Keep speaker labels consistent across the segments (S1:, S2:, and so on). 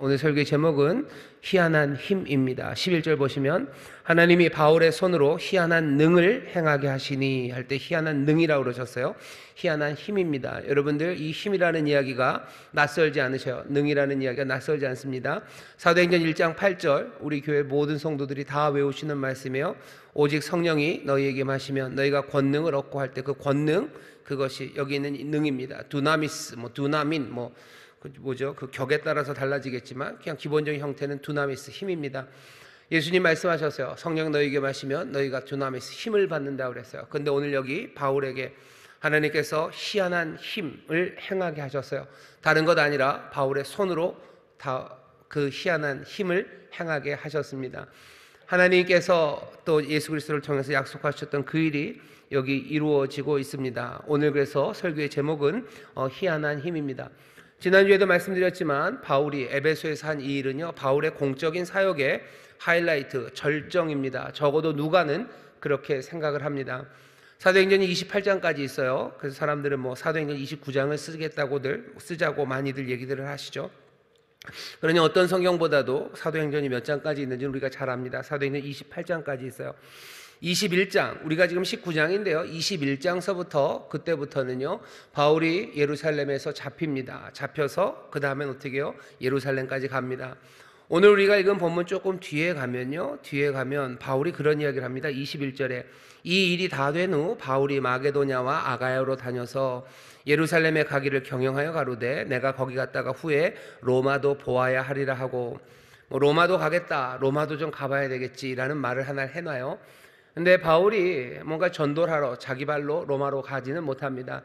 S1: 오늘 설교의 제목은 희한한 힘입니다. 11절 보시면 하나님이 바울의 손으로 희한한 능을 행하게 하시니 할 때 희한한 능이라고 그러셨어요. 희한한 힘입니다. 여러분들 이 힘이라는 이야기가 낯설지 않으셔요. 능이라는 이야기가 낯설지 않습니다. 사도행전 1장 8절 우리 교회 모든 성도들이 다 외우시는 말씀이에요. 오직 성령이 너희에게 마시면 너희가 권능을 얻고 할 때 그 권능, 그것이 여기 있는 능입니다. 두나미스, 두나민, 그 격에 따라서 달라지겠지만 그냥 기본적인 형태는 두나미스, 힘입니다. 예수님 말씀하셨어요. 성령 너희에게 마시면 너희가 두나미스, 힘을 받는다고 그랬어요. 근데 오늘 여기 바울에게 하나님께서 희한한 힘을 행하게 하셨어요. 다른 것 아니라 바울의 손으로 다 그 희한한 힘을 행하게 하셨습니다. 하나님께서 또 예수 그리스도를 통해서 약속하셨던 그 일이 여기 이루어지고 있습니다. 오늘 그래서 설교의 제목은 희한한 힘입니다. 지난주에도 말씀드렸지만 바울이 에베소에서 한 이 일은요, 바울의 공적인 사역의 하이라이트, 절정입니다. 적어도 누가는 그렇게 생각을 합니다. 사도행전이 28장까지 있어요. 그래서 사람들은 사도행전 29장을 쓰자고 많이들 얘기들을 하시죠. 그러니 어떤 성경보다도 사도행전이 몇 장까지 있는지 우리가 잘 압니다. 사도행전 28장까지 있어요. 21장, 우리가 지금 19장인데요 21장서부터 그때부터는요 바울이 예루살렘에서 잡힙니다. 잡혀서 그 다음엔 어떻게 해요? 예루살렘까지 갑니다. 오늘 우리가 읽은 본문 조금 뒤에 가면 바울이 그런 이야기를 합니다. 21절에 이 일이 다 된 후 바울이 마게도냐와 아가야로 다녀서 예루살렘에 가기를 경영하여 가로되 내가 거기 갔다가 후에 로마도 보아야 하리라 하고, 로마도 가겠다, 로마도 좀 가봐야 되겠지라는 말을 하나 해놔요. 근데 바울이 뭔가 전도를 하러 자기 발로 로마로 가지는 못합니다.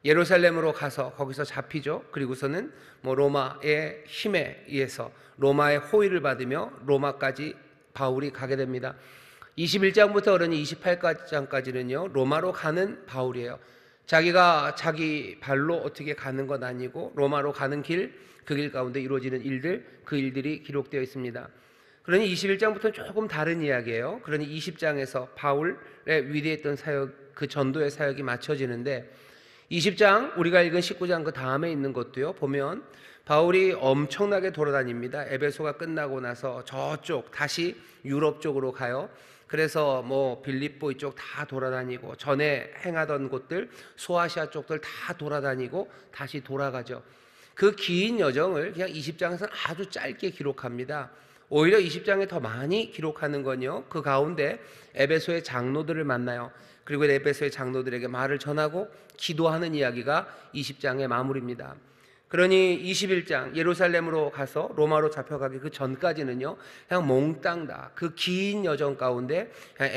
S1: 예루살렘으로 가서 거기서 잡히죠. 그리고서는 로마의 힘에 의해서 로마의 호의를 받으며 로마까지 바울이 가게 됩니다. 21장부터 그러니 28장까지는요 로마로 가는 바울이에요. 자기가 자기 발로 어떻게 가는 건 아니고 로마로 가는 길, 그 길 가운데 이루어지는 일들, 그 일들이 기록되어 있습니다. 그러니 21장부터는 조금 다른 이야기예요. 그러니 20장에서 바울의 위대했던 사역, 그 전도의 사역이 맞춰지는데 20장, 우리가 읽은 19장 그 다음에 있는 것도요 보면 바울이 엄청나게 돌아다닙니다. 에베소가 끝나고 나서 저쪽 다시 유럽 쪽으로 가요. 그래서 빌립보 이쪽 다 돌아다니고 전에 행하던 곳들, 소아시아 쪽들 다 돌아다니고 다시 돌아가죠. 그 긴 여정을 그냥 20장에서는 아주 짧게 기록합니다. 오히려 20장에 더 많이 기록하는 건요, 그 가운데 에베소의 장로들을 만나요. 그리고 에베소의 장로들에게 말을 전하고 기도하는 이야기가 20장의 마무리입니다. 그러니 21장 예루살렘으로 가서 로마로 잡혀가기 그 전까지는요 그냥 몽땅 다 그 긴 여정 가운데 그냥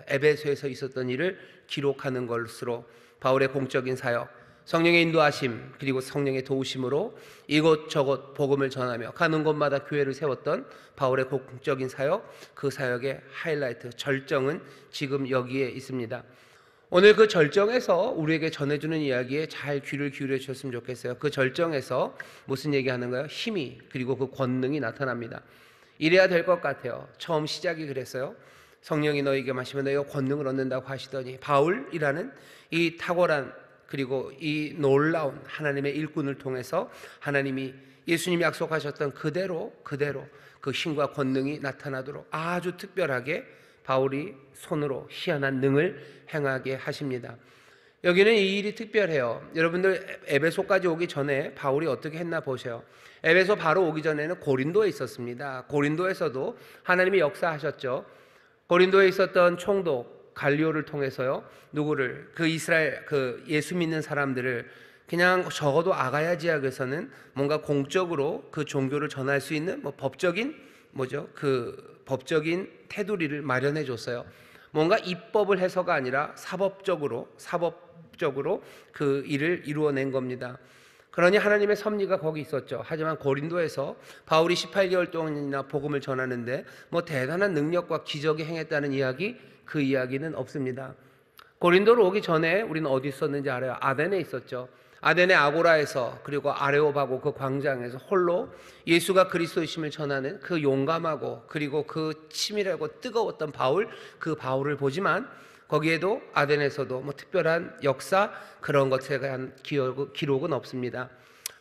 S1: 에베소에서 있었던 일을 기록하는 것으로 바울의 공적인 사역, 성령의 인도하심 그리고 성령의 도우심으로 이곳저곳 복음을 전하며 가는 곳마다 교회를 세웠던 바울의 공적인 사역, 그 사역의 하이라이트, 절정은 지금 여기에 있습니다. 오늘 그 절정에서 우리에게 전해주는 이야기에 잘 귀를 기울여 주셨으면 좋겠어요. 그 절정에서 무슨 얘기하는가요? 힘이, 그리고 그 권능이 나타납니다. 이래야 될 것 같아요. 처음 시작이 그랬어요. 성령이 너희에게 마시면 너희가 권능을 얻는다고 하시더니 바울이라는 이 탁월한 그리고 이 놀라운 하나님의 일꾼을 통해서 하나님이 예수님이 약속하셨던 그대로 그 힘과 권능이 나타나도록 아주 특별하게 바울이 손으로 희한한 능을 행하게 하십니다. 여기는 이 일이 특별해요. 여러분들 에베소까지 오기 전에 바울이 어떻게 했나 보세요. 에베소 바로 오기 전에는 고린도에 있었습니다. 고린도에서도 하나님이 역사하셨죠. 고린도에 있었던 총독 갈리오를 통해서요, 누구를, 그 이스라엘 그 예수 믿는 사람들을 그냥 적어도 아가야 지역에서는 뭔가 공적으로 그 종교를 전할 수 있는 법적인 법적인 테두리를 마련해 줬어요. 뭔가 입법을 해서가 아니라 사법적으로 그 일을 이루어낸 겁니다. 그러니 하나님의 섭리가 거기 있었죠. 하지만 고린도에서 바울이 18개월 동안이나 복음을 전하는데 대단한 능력과 기적이 행했다는 이야기, 그 이야기는 없습니다. 고린도로 오기 전에 우리는 어디 있었는지 알아요? 아덴에 있었죠. 아덴의 아고라에서, 그리고 아레오바고 그 광장에서 홀로 예수가 그리스도이심을 전하는 그 용감하고 그리고 그 치밀하고 뜨거웠던 바울, 그 바울을 보지만 거기에도 아덴에서도 특별한 역사 그런 것에 대한 기록은 없습니다.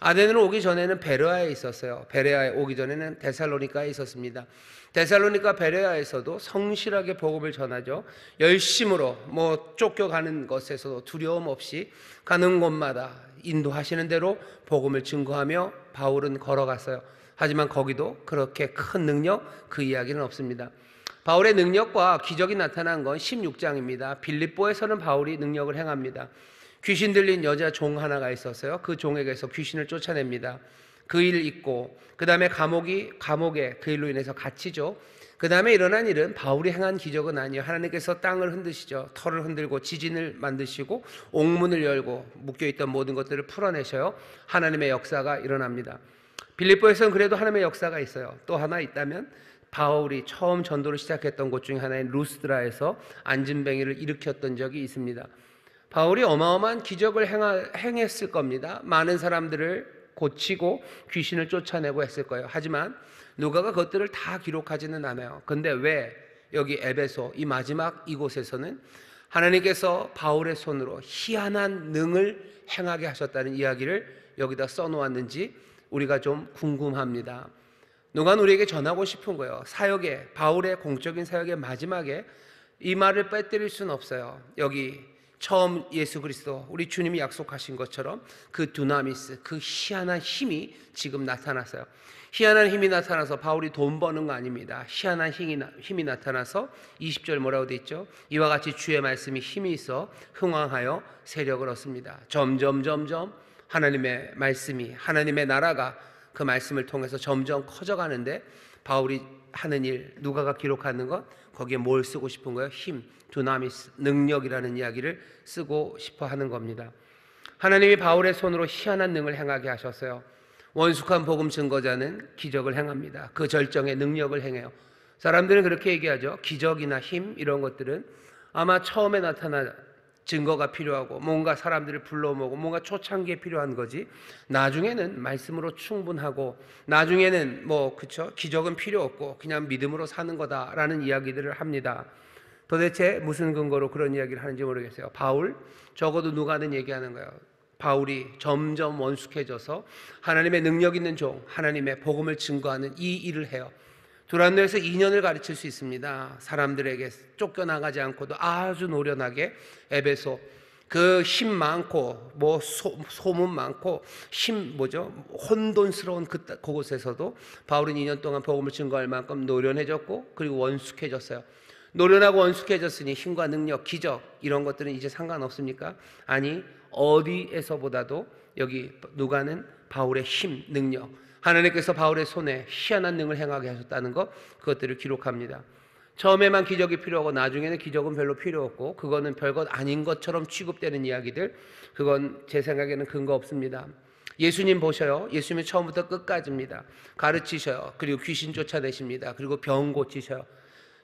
S1: 아덴으로 오기 전에는 베레아에 있었어요. 베레아에 오기 전에는 데살로니가에 있었습니다. 데살로니가 베레아에서도 성실하게 복음을 전하죠. 열심으로 쫓겨가는 것에서도 두려움 없이 가는 곳마다 인도하시는 대로 복음을 증거하며 바울은 걸어갔어요. 하지만 거기도 그렇게 큰 능력, 그 이야기는 없습니다. 바울의 능력과 기적이 나타난 건 16장입니다. 빌립보에서는 바울이 능력을 행합니다. 귀신 들린 여자 종 하나가 있었어요. 그 종에게서 귀신을 쫓아냅니다. 그 일 있고, 그 다음에 감옥에 그 일로 인해서 갇히죠. 그 다음에 일어난 일은 바울이 행한 기적은 아니에요. 하나님께서 땅을 흔드시죠. 털을 흔들고 지진을 만드시고 옥문을 열고 묶여있던 모든 것들을 풀어내셔요. 하나님의 역사가 일어납니다. 빌립보에서는 그래도 하나님의 역사가 있어요. 또 하나 있다면 바울이 처음 전도를 시작했던 곳 중에 하나인 루스드라에서 안진뱅이를 일으켰던 적이 있습니다. 바울이 어마어마한 기적을 행했을 겁니다. 많은 사람들을 고치고 귀신을 쫓아내고 했을 거예요. 하지만 누가가 그것들을 다 기록하지는 않아요. 근데 왜 여기 에베소 이 마지막 이곳에서는 하나님께서 바울의 손으로 희한한 능을 행하게 하셨다는 이야기를 여기다 써놓았는지 우리가 좀 궁금합니다. 누가는 우리에게 전하고 싶은 거예요. 사역의, 바울의 공적인 사역의 마지막에 이 말을 빼뜨릴 수는 없어요. 여기 처음 예수 그리스도 우리 주님이 약속하신 것처럼 그 두나미스, 그 희한한 힘이 지금 나타났어요. 희한한 힘이 나타나서 바울이 돈 버는 거 아닙니다. 희한한 힘이 나타나서 20절 뭐라고 돼 있죠? 이와 같이 주의 말씀이 힘이 있어 흥왕하여 세력을 얻습니다. 점점 하나님의 말씀이, 하나님의 나라가 그 말씀을 통해서 점점 커져가는데 바울이 하는 일, 누가가 기록하는 것, 거기에 뭘 쓰고 싶은 거예요? 힘, 두나미스, 능력이라는 이야기를 쓰고 싶어 하는 겁니다. 하나님이 바울의 손으로 희한한 능을 행하게 하셨어요. 원숙한 복음 증거자는 기적을 행합니다. 그 절정의 능력을 행해요. 사람들은 그렇게 얘기하죠. 기적이나 힘 이런 것들은 아마 처음에 나타난 증거가 필요하고 뭔가 사람들을 불러 모으고 뭔가 초창기에 필요한 거지, 나중에는 말씀으로 충분하고 나중에는 기적은 필요 없고 그냥 믿음으로 사는 거다라는 이야기들을 합니다. 도대체 무슨 근거로 그런 이야기를 하는지 모르겠어요. 바울, 적어도 누가는 얘기하는 거예요. 바울이 점점 원숙해져서 하나님의 능력 있는 종, 하나님의 복음을 증거하는 이 일을 해요. 두란노에서 2년을 가르칠 수 있습니다. 사람들에게 쫓겨나가지 않고도 아주 노련하게 에베소, 그 힘 많고 소문 많고 혼돈스러운 그곳에서도 바울은 2년 동안 복음을 증거할 만큼 노련해졌고 그리고 원숙해졌어요. 노련하고 원숙해졌으니 힘과 능력, 기적 이런 것들은 이제 상관없습니까? 아니, 어디에서보다도 여기 누가는 바울의 힘, 능력, 하나님께서 바울의 손에 희한한 능을 행하게 하셨다는 것, 그것들을 기록합니다. 처음에만 기적이 필요하고 나중에는 기적은 별로 필요 없고 그거는 별것 아닌 것처럼 취급되는 이야기들, 그건 제 생각에는 근거 없습니다. 예수님 보셔요. 예수님은 처음부터 끝까지입니다. 가르치셔요. 그리고 귀신 쫓아내십니다. 그리고 병 고치셔요.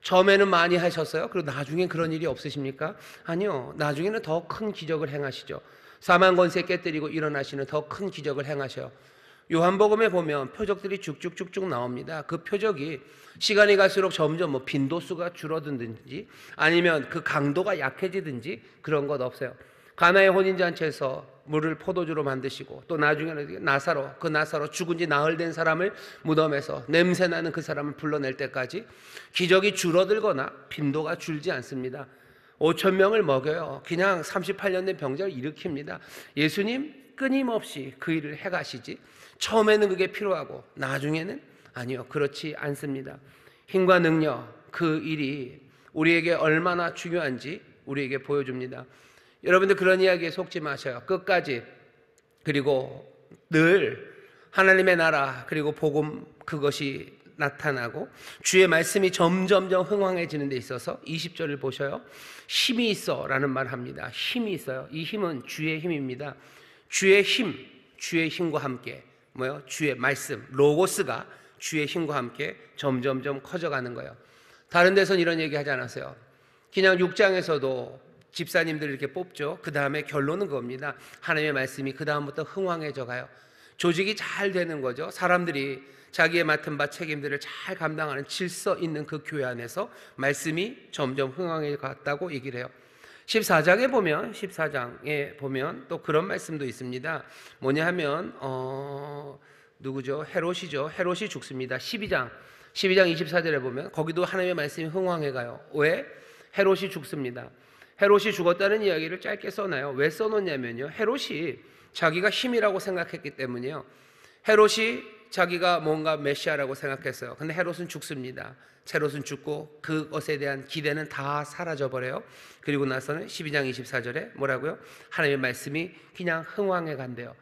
S1: 처음에는 많이 하셨어요. 그리고 나중엔 그런 일이 없으십니까? 아니요. 나중에는 더 큰 기적을 행하시죠. 사망 권세 깨뜨리고 일어나시는 더 큰 기적을 행하셔요. 요한복음에 보면 표적들이 쭉쭉쭉쭉 나옵니다. 그 표적이 시간이 갈수록 점점 빈도수가 줄어든지 아니면 그 강도가 약해지든지 그런 것 없어요. 가나의 혼인잔치에서 물을 포도주로 만드시고 또 나중에는 나사로 죽은 지 나흘 된 사람을 무덤에서 냄새나는 그 사람을 불러낼 때까지 기적이 줄어들거나 빈도가 줄지 않습니다. 5,000명을 먹여요. 그냥 38년 된 병자를 일으킵니다. 예수님 끊임없이 그 일을 해가시지 처음에는 그게 필요하고 나중에는 아니요, 그렇지 않습니다. 힘과 능력, 그 일이 우리에게 얼마나 중요한지 우리에게 보여줍니다. 여러분들 그런 이야기에 속지 마셔요. 끝까지, 그리고 늘 하나님의 나라 그리고 복음, 그것이 나타나고 주의 말씀이 점점점 흥왕해지는 데 있어서 20절을 보셔요. 힘이 있어 라는 말 합니다. 힘이 있어요. 이 힘은 주의 힘입니다. 주의 힘, 주의 힘과 함께 주의 말씀, 로고스가 주의 힘과 함께 점점점 커져가는 거예요. 다른 데서는 이런 얘기 하지 않았어요. 그냥 6장에서도 집사님들 이렇게 뽑죠. 그 다음에 결론은 그겁니다. 하나님의 말씀이 그 다음부터 흥왕해져 가요. 조직이 잘 되는 거죠. 사람들이 자기의 맡은 바 책임들을 잘 감당하는 질서 있는 그 교회 안에서 말씀이 점점 흥왕해 갔다고 얘기를 해요. 14장에 보면 14장에 보면 또 그런 말씀도 있습니다. 뭐냐 하면 누구죠? 헤롯이죠. 헤롯이 죽습니다. 12장 24절에 보면 거기도 하나님의 말씀이 흥황해 가요. 왜? 헤롯이 죽습니다. 헤롯이 죽었다는 이야기를 짧게 써놔요. 왜 써놓냐면요, 헤롯이 자기가 힘이라고 생각했기 때문이에요. 헤롯이 자기가 뭔가 메시아라고 생각했어요. 근데 헤롯은 죽습니다. 헤롯은 죽고 그것에 대한 기대는 다 사라져버려요. 그리고 나서는 12장 24절에 뭐라고요? 하나님의 말씀이 그냥 흥황해 간대요.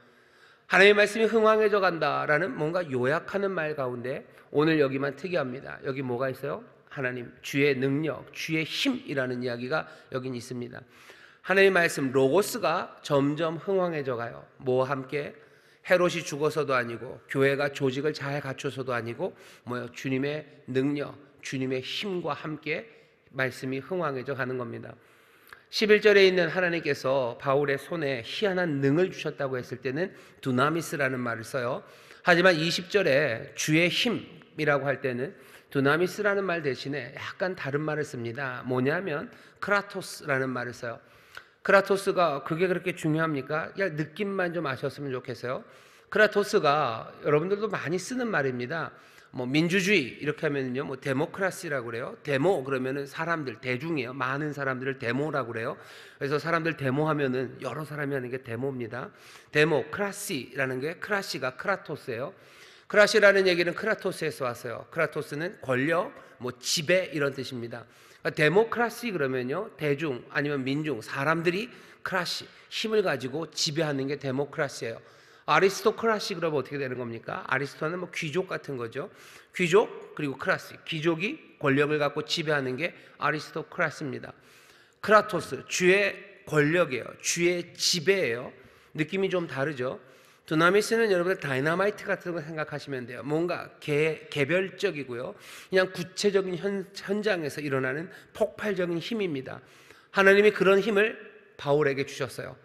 S1: 하나님의 말씀이 흥황해져 간다라는 뭔가 요약하는 말 가운데 오늘 여기만 특이합니다. 여기 뭐가 있어요? 하나님, 주의 능력, 주의 힘이라는 이야기가 여긴 있습니다. 하나님의 말씀 로고스가 점점 흥황해져 가요. 뭐와 함께? 헤롯이 죽어서도 아니고 교회가 조직을 잘 갖춰서도 아니고 뭐요? 주님의 능력, 주님의 힘과 함께 말씀이 흥황해져 가는 겁니다. 11절에 있는 하나님께서 바울의 손에 희한한 능을 주셨다고 했을 때는 두나미스라는 말을 써요. 하지만 20절에 주의 힘이라고 할 때는 두나미스라는 말 대신에 약간 다른 말을 씁니다. 뭐냐면 크라토스라는 말을 써요. 크라토스가 그게 그렇게 중요합니까? 그냥 느낌만 좀 아셨으면 좋겠어요. 크라토스가 여러분들도 많이 쓰는 말입니다. 뭐 민주주의 이렇게 하면요, 뭐 데모크라시라고 그래요. 데모 그러면은 사람들, 대중이에요. 많은 사람들을 데모라고 그래요. 그래서 사람들 데모하면은 여러 사람이 하는 게 데모입니다. 데모크라시라는 게 크라시가 크라토스예요. 크라시라는 얘기는 크라토스에서 왔어요. 크라토스는 권력, 뭐 지배 이런 뜻입니다. 그러니까 데모크라시 그러면요, 대중 아니면 민중, 사람들이 크라시, 힘을 가지고 지배하는 게 데모크라시예요. 아리스토크라시 그러면 어떻게 되는 겁니까? 아리스토는 뭐 귀족 같은 거죠. 귀족 그리고 크라시, 귀족이 권력을 갖고 지배하는 게 아리스토크라시입니다. 크라토스, 주의 권력이에요. 주의 지배예요. 느낌이 좀 다르죠. 두나미스는 여러분들 다이너마이트 같은 거 생각하시면 돼요. 뭔가 개별적이고요, 그냥 구체적인 현장에서 일어나는 폭발적인 힘입니다. 하나님이 그런 힘을 바울에게 주셨어요.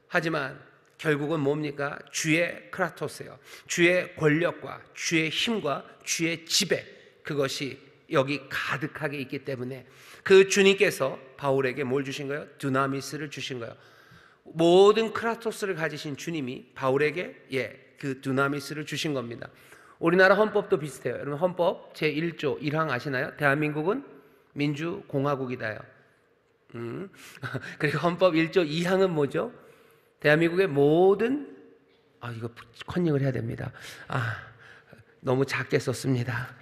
S1: 하지만 결국은 뭡니까? 주의 크라토스예요. 주의 권력과 주의 힘과 주의 지배, 그것이 여기 가득하게 있기 때문에 그 주님께서 바울에게 뭘 주신 거예요? 두나미스를 주신 거예요. 모든 크라토스를 가지신 주님이 바울에게 그 두나미스를 주신 겁니다. 우리나라 헌법도 비슷해요. 여러분 헌법 제1조 1항 아시나요? 대한민국은 민주공화국이다요. 그리고 헌법 1조 2항은 뭐죠? 대한민국의 모든 이거 컨닝을 해야 됩니다. 너무 작게 썼습니다.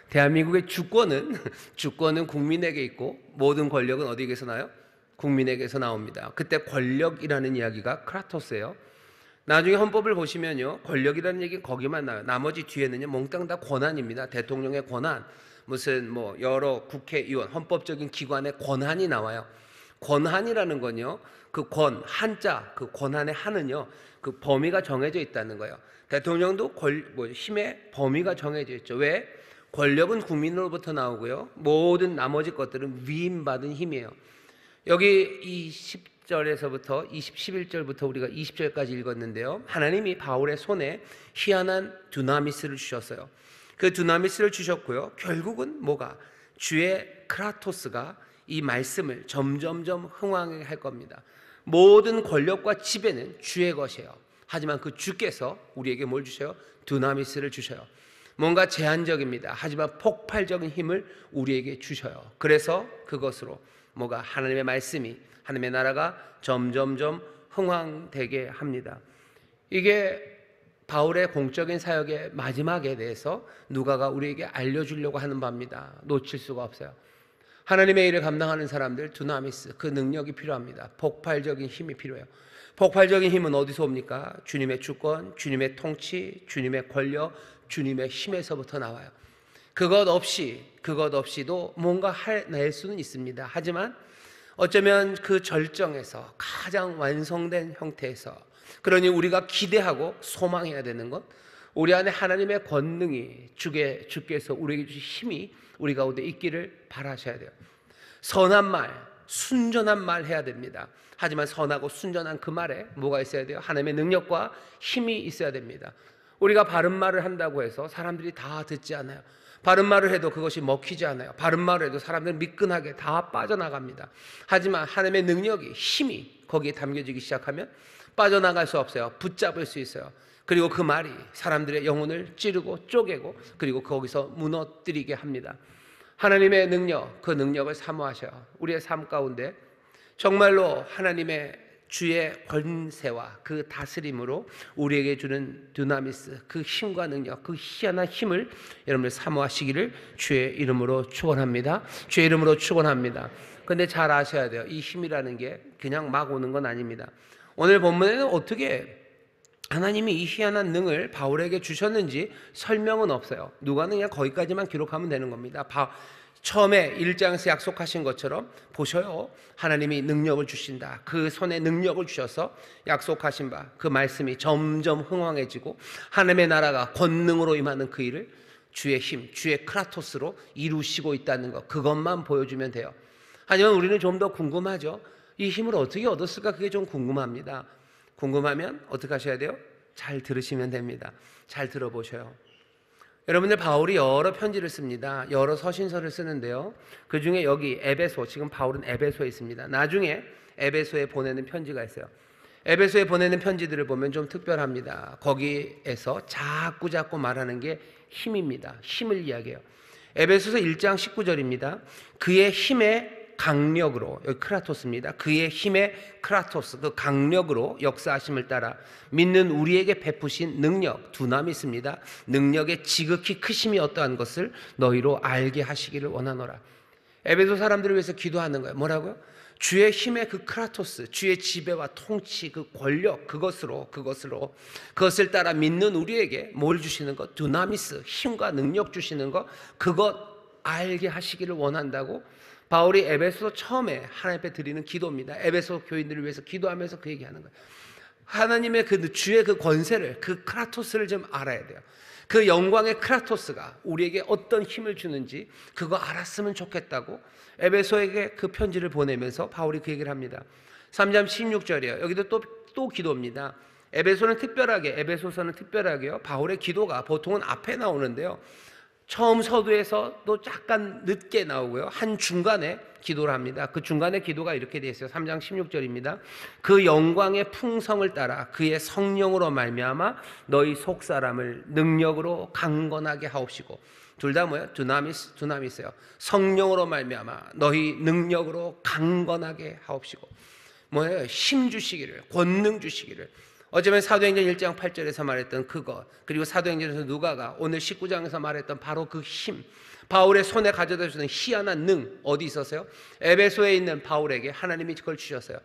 S1: 대한민국의 주권은 국민에게 있고 모든 권력은 어디에게서 나요? 국민에게서 나옵니다. 그때 권력이라는 이야기가 크라토스예요. 나중에 헌법을 보시면요, 권력이라는 얘기는 거기만 나와요. 나머지 뒤에는요 몽땅 다 권한입니다. 대통령의 권한, 무슨 뭐 여러 국회의원, 헌법적인 기관의 권한이 나와요. 권한이라는 건요, 그 한자, 그 권한의 한은요, 그 범위가 정해져 있다는 거예요. 대통령도 힘의 범위가 정해져 있죠. 왜? 권력은 국민으로부터 나오고요, 모든 나머지 것들은 위임받은 힘이에요. 여기 이 10절에서부터 11절부터 우리가 20절까지 읽었는데요, 하나님이 바울의 손에 희한한 두나미스를 주셨어요. 그 두나미스를 주셨고요, 결국은 뭐가? 주의 크라토스가 이 말씀을 점점점 흥황하게 할 겁니다. 모든 권력과 지배는 주의 것이에요. 하지만 그 주께서 우리에게 뭘 주셔요? 두나미스를 주셔요. 뭔가 제한적입니다. 하지만 폭발적인 힘을 우리에게 주셔요. 그래서 그것으로 뭐가? 하나님의 말씀이, 하나님의 나라가 점점점 흥황되게 합니다. 이게 바울의 공적인 사역의 마지막에 대해서 누가가 우리에게 알려주려고 하는 바입니다. 놓칠 수가 없어요. 하나님의 일을 감당하는 사람들, 두나미스, 그 능력이 필요합니다. 폭발적인 힘이 필요해요. 폭발적인 힘은 어디서 옵니까? 주님의 주권, 주님의 통치, 주님의 권력, 주님의 힘에서부터 나와요. 그것 없이도 뭔가 낼 수는 있습니다. 하지만 어쩌면 그 절정에서 가장 완성된 형태에서, 그러니 우리가 기대하고 소망해야 되는 것, 우리 안에 하나님의 권능이, 주께서 우리에게 주신 힘이 우리 가운데 있기를 바라셔야 돼요. 선한 말, 순전한 말 해야 됩니다. 하지만 선하고 순전한 그 말에 뭐가 있어야 돼요? 하나님의 능력과 힘이 있어야 됩니다. 우리가 바른 말을 한다고 해서 사람들이 다 듣지 않아요. 바른 말을 해도 그것이 먹히지 않아요. 바른 말을 해도 사람들은 미끈하게 다 빠져나갑니다. 하지만 하나님의 능력이, 힘이 거기에 담겨지기 시작하면 빠져나갈 수 없어요. 붙잡을 수 있어요. 그리고 그 말이 사람들의 영혼을 찌르고 쪼개고 그리고 거기서 무너뜨리게 합니다. 하나님의 능력, 그 능력을 사모하셔요. 우리의 삶 가운데 정말로 하나님의 주의 권세와 그 다스림으로 우리에게 주는 두나미스, 그 힘과 능력, 그 희한한 힘을 여러분들 사모하시기를 주의 이름으로 축원합니다. 주의 이름으로 축원합니다. 근데 잘 아셔야 돼요. 이 힘이라는 게 그냥 막 오는 건 아닙니다. 오늘 본문에는 어떻게 하나님이 이 희한한 능을 바울에게 주셨는지 설명은 없어요. 누가는 그냥 거기까지만 기록하면 되는 겁니다. 처음에 1장에서 약속하신 것처럼 보셔요. 하나님이 능력을 주신다. 그 손에 능력을 주셔서 약속하신 바 그 말씀이 점점 흥왕해지고 하나님의 나라가 권능으로 임하는 그 일을 주의 힘, 주의 크라토스로 이루시고 있다는 것, 그것만 보여주면 돼요. 하지만 우리는 좀 더 궁금하죠. 이 힘을 어떻게 얻었을까? 그게 좀 궁금합니다. 궁금하면 어떻게 하셔야 돼요? 잘 들으시면 됩니다. 잘 들어보셔요. 여러분들, 바울이 여러 편지를 씁니다. 여러 서신서를 쓰는데요. 그 중에 여기 에베소, 지금 바울은 에베소에 있습니다. 나중에 에베소에 보내는 편지가 있어요. 에베소에 보내는 편지들을 보면 좀 특별합니다. 거기에서 자꾸 말하는 게 힘입니다. 힘을 이야기해요. 에베소서 1장 19절입니다. 그의 힘의 강력으로, 여기 크라토스입니다. 그의 힘의 크라토스, 그 강력으로 역사하심을 따라 믿는 우리에게 베푸신 능력, 두나미스입니다. 능력의 지극히 크심이 어떠한 것을 너희로 알게 하시기를 원하노라. 에베소 사람들을 위해서 기도하는 거예요. 뭐라고요? 주의 힘의 그 크라토스, 주의 지배와 통치, 그 권력, 그것을 따라 믿는 우리에게 뭘 주시는 것? 두나미스, 힘과 능력 주시는 것, 그것 알게 하시기를 원한다고 바울이 에베소 처음에 하나님 앞에 드리는 기도입니다. 에베소 교인들을 위해서 기도하면서 그 얘기하는 거예요. 하나님의 그 주의 그 권세를, 그 크라토스를 좀 알아야 돼요. 그 영광의 크라토스가 우리에게 어떤 힘을 주는지 그거 알았으면 좋겠다고 에베소에게 그 편지를 보내면서 바울이 그 얘기를 합니다. 3장 16절이에요. 여기도 또 기도입니다. 에베소서는 특별하게요. 바울의 기도가 보통은 앞에 나오는데요. 처음 서두에서도 약간 늦게 나오고요. 한 중간에 기도를 합니다. 그 중간에 기도가 이렇게 되어 있어요. 3장 16절입니다. 그 영광의 풍성을 따라 그의 성령으로 말미암아 너희 속사람을 능력으로 강건하게 하옵시고, 둘 다 뭐예요? 두나미스예요. 성령으로 말미암아 너희 능력으로 강건하게 하옵시고, 뭐예요? 힘 주시기를, 권능 주시기를. 어쩌면 사도행전 1장 8절에서 말했던 그것, 그리고 사도행전에서 누가가 오늘 19장에서 말했던 바로 그 힘, 바울의 손에 가져다 주는 희한한 능, 어디 있었어요? 에베소에 있는 바울에게 하나님이 그걸 주셨어요.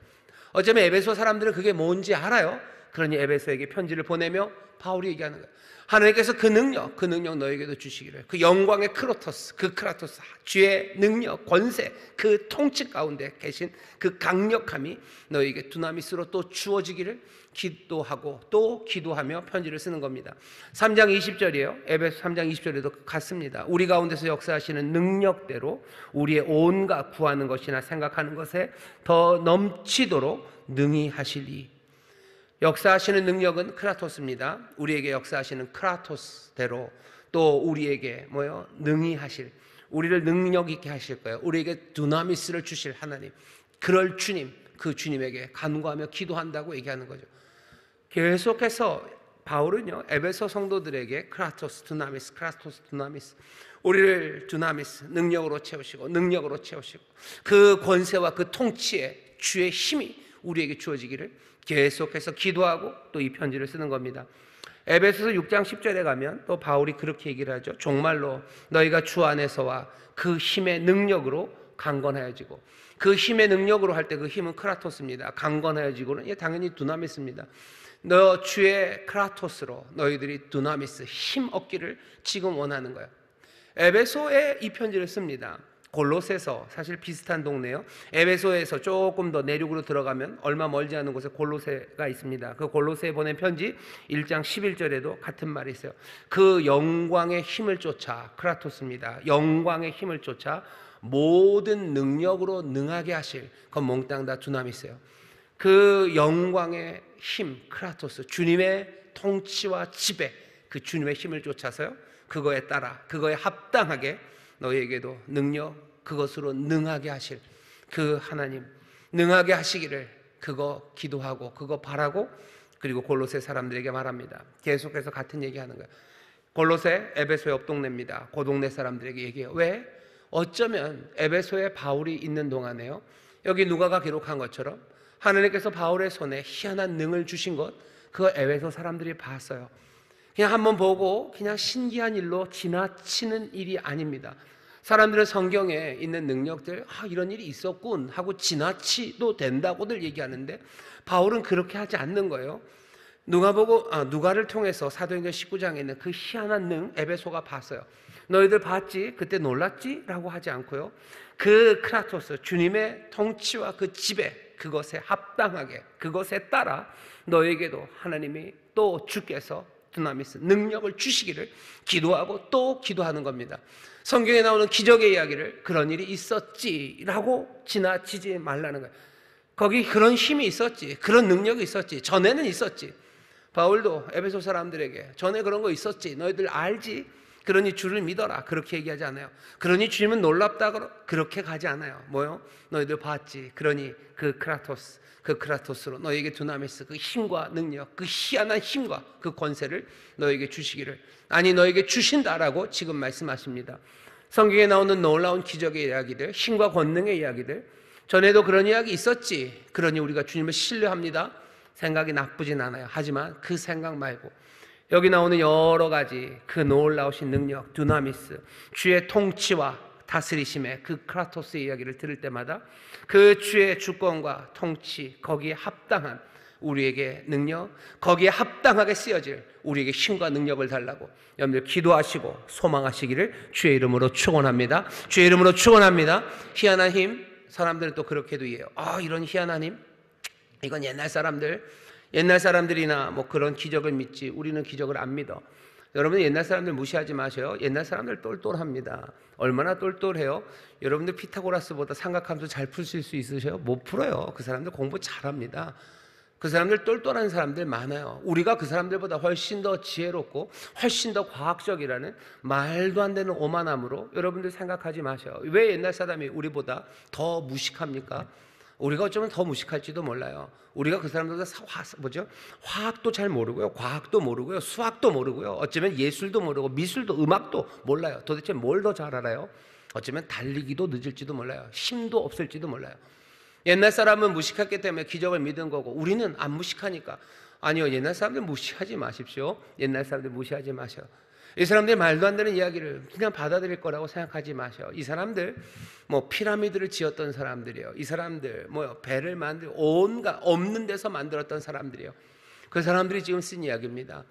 S1: 어쩌면 에베소 사람들은 그게 뭔지 알아요. 그러니 에베소에게 편지를 보내며 바울이 얘기하는 거예요. 하나님께서 그 능력 너에게도 주시기를, 그 영광의 크로토스, 그 크라토스, 주의 능력, 권세, 그 통치 가운데 계신 그 강력함이 너에게 두나미스로 또 주어지기를 기도하고 또 기도하며 편지를 쓰는 겁니다. 3장 20절이에요. 에베소 3장 20절에도 같습니다. 우리 가운데서 역사하시는 능력대로 우리의 온갖 구하는 것이나 생각하는 것에 더 넘치도록 능히 하시리. 역사하시는 능력은 크라토스입니다. 우리에게 역사하시는 크라토스대로 또 우리에게 능히 하실, 우리를 능력 있게 하실 거예요. 우리에게 두나미스를 주실 하나님, 그럴 주님, 그 주님에게 간구하며 기도한다고 얘기하는 거죠. 계속해서 바울은요, 에베소 성도들에게 크라토스, 두나미스, 우리를 두나미스, 능력으로 채우시고 그 권세와 그 통치에 주의 힘이 우리에게 주어지기를 계속해서 기도하고 또 이 편지를 쓰는 겁니다. 에베소서 6장 10절에 가면 또 바울이 그렇게 얘기를 하죠. 종말로 너희가 주 안에서와 그 힘의 능력으로 강건하여지고, 그 힘의 능력으로 할 때 그 힘은 크라토스입니다. 강건하여지고는 당연히 두나미스입니다. 너 주의 크라토스로 너희들이 두나미스, 힘 얻기를 지금 원하는 거예요. 에베소에 이 편지를 씁니다. 골로새서, 사실 비슷한 동네예요. 에베소에서 조금 더 내륙으로 들어가면 얼마 멀지 않은 곳에 골로새가 있습니다. 그 골로새에 보낸 편지 1장 11절에도 같은 말이 있어요. 그 영광의 힘을 쫓아, 크라토스입니다. 영광의 힘을 쫓아 모든 능력으로 능하게 하실, 그건 몽땅 다 두나미스예요. 그 영광의 힘, 크라토스, 주님의 통치와 지배, 그 주님의 힘을 쫓아서요, 그거에 따라 그거에 합당하게 너희에게도 능력, 그것으로 능하게 하실 그 하나님, 능하게 하시기를 그거 기도하고 그거 바라고, 그리고 골로새 사람들에게 말합니다. 계속해서 같은 얘기하는 거예요. 골로새 에베소 옆 동네입니다. 그 동네 사람들에게 얘기해요. 왜? 어쩌면 에베소에 바울이 있는 동안에요, 여기 누가가 기록한 것처럼 하나님께서 바울의 손에 희한한 능을 주신 것, 그거 에베소 사람들이 봤어요. 그냥 한번 보고 그냥 신기한 일로 지나치는 일이 아닙니다. 사람들은 성경에 있는 능력들, 이런 일이 있었군 하고 지나치도 된다고들 얘기하는데, 바울은 그렇게 하지 않는 거예요. 누가를 통해서 사도행전 19장에 있는 그 희한한 능, 에베소가 봤어요. 너희들 봤지? 그때 놀랐지? 라고 하지 않고요, 그 크라토스, 주님의 통치와 그 지배, 그것에 합당하게, 그것에 따라 너에게도 하나님이 또 주께서 두나미스 능력을 주시기를 기도하고 또 기도하는 겁니다. 성경에 나오는 기적의 이야기를 그런 일이 있었지라고 지나치지 말라는 거예요. 거기 그런 힘이 있었지, 그런 능력이 있었지, 전에는 있었지. 바울도 에베소 사람들에게 전에 그런 거 있었지, 너희들 알지? 그러니 주를 믿어라, 그렇게 얘기하지 않아요. 그러니 주님은 놀랍다, 그렇게 가지 않아요. 뭐요? 너희들 봤지? 그러니 그 크라토스로 너희에게 두나미스, 그 힘과 능력, 그 희한한 힘과 그 권세를 너희에게 주시기를, 아니 너희에게 주신다라고 지금 말씀하십니다. 성경에 나오는 놀라운 기적의 이야기들, 힘과 권능의 이야기들, 전에도 그런 이야기 있었지, 그러니 우리가 주님을 신뢰합니다, 생각이 나쁘진 않아요. 하지만 그 생각 말고 여기 나오는 여러 가지 그 놀라우신 능력, 두나미스, 주의 통치와 다스리심의 그 크라토스의 이야기를 들을 때마다 그 주의 주권과 통치, 거기에 합당한 우리에게 능력, 거기에 합당하게 쓰여질 우리에게 힘과 능력을 달라고 여러분들 기도하시고 소망하시기를 주의 이름으로 축원합니다. 주의 이름으로 축원합니다. 희한한 힘, 사람들은 또 그렇게도 이해해요. 이런 희한한 힘, 이건 옛날 사람들이나 뭐 그런 기적을 믿지, 우리는 기적을 안 믿어. 여러분 옛날 사람들 무시하지 마세요. 옛날 사람들 똘똘합니다. 얼마나 똘똘해요? 여러분들 피타고라스보다 삼각함수 잘 풀 수 있으세요? 못 풀어요. 그 사람들 공부 잘합니다. 그 사람들 똘똘한 사람들 많아요. 우리가 그 사람들보다 훨씬 더 지혜롭고 훨씬 더 과학적이라는 말도 안 되는 오만함으로 여러분들 생각하지 마세요. 왜 옛날 사람이 우리보다 더 무식합니까? 우리가 어쩌면 더 무식할지도 몰라요. 우리가 그 사람들보다 화학도 잘 모르고요, 과학도 모르고요, 수학도 모르고요, 어쩌면 예술도 모르고 미술도 음악도 몰라요. 도대체 뭘 더 잘 알아요? 어쩌면 달리기도 늦을지도 몰라요. 힘도 없을지도 몰라요. 옛날 사람은 무식했기 때문에 기적을 믿은 거고 우리는 안 무식하니까. 아니요, 옛날 사람들 무시하지 마십시오. 옛날 사람들 무시하지 마셔. 이 사람들 말도 안 되는 이야기를 그냥 받아들일 거라고 생각하지 마셔. 이 사람들 뭐 피라미드를 지었던 사람들이에요. 이 사람들 뭐 배를 만들고 온갖 없는 데서 만들었던 사람들이에요. 그 사람들이 지금 쓴 이야기입니다.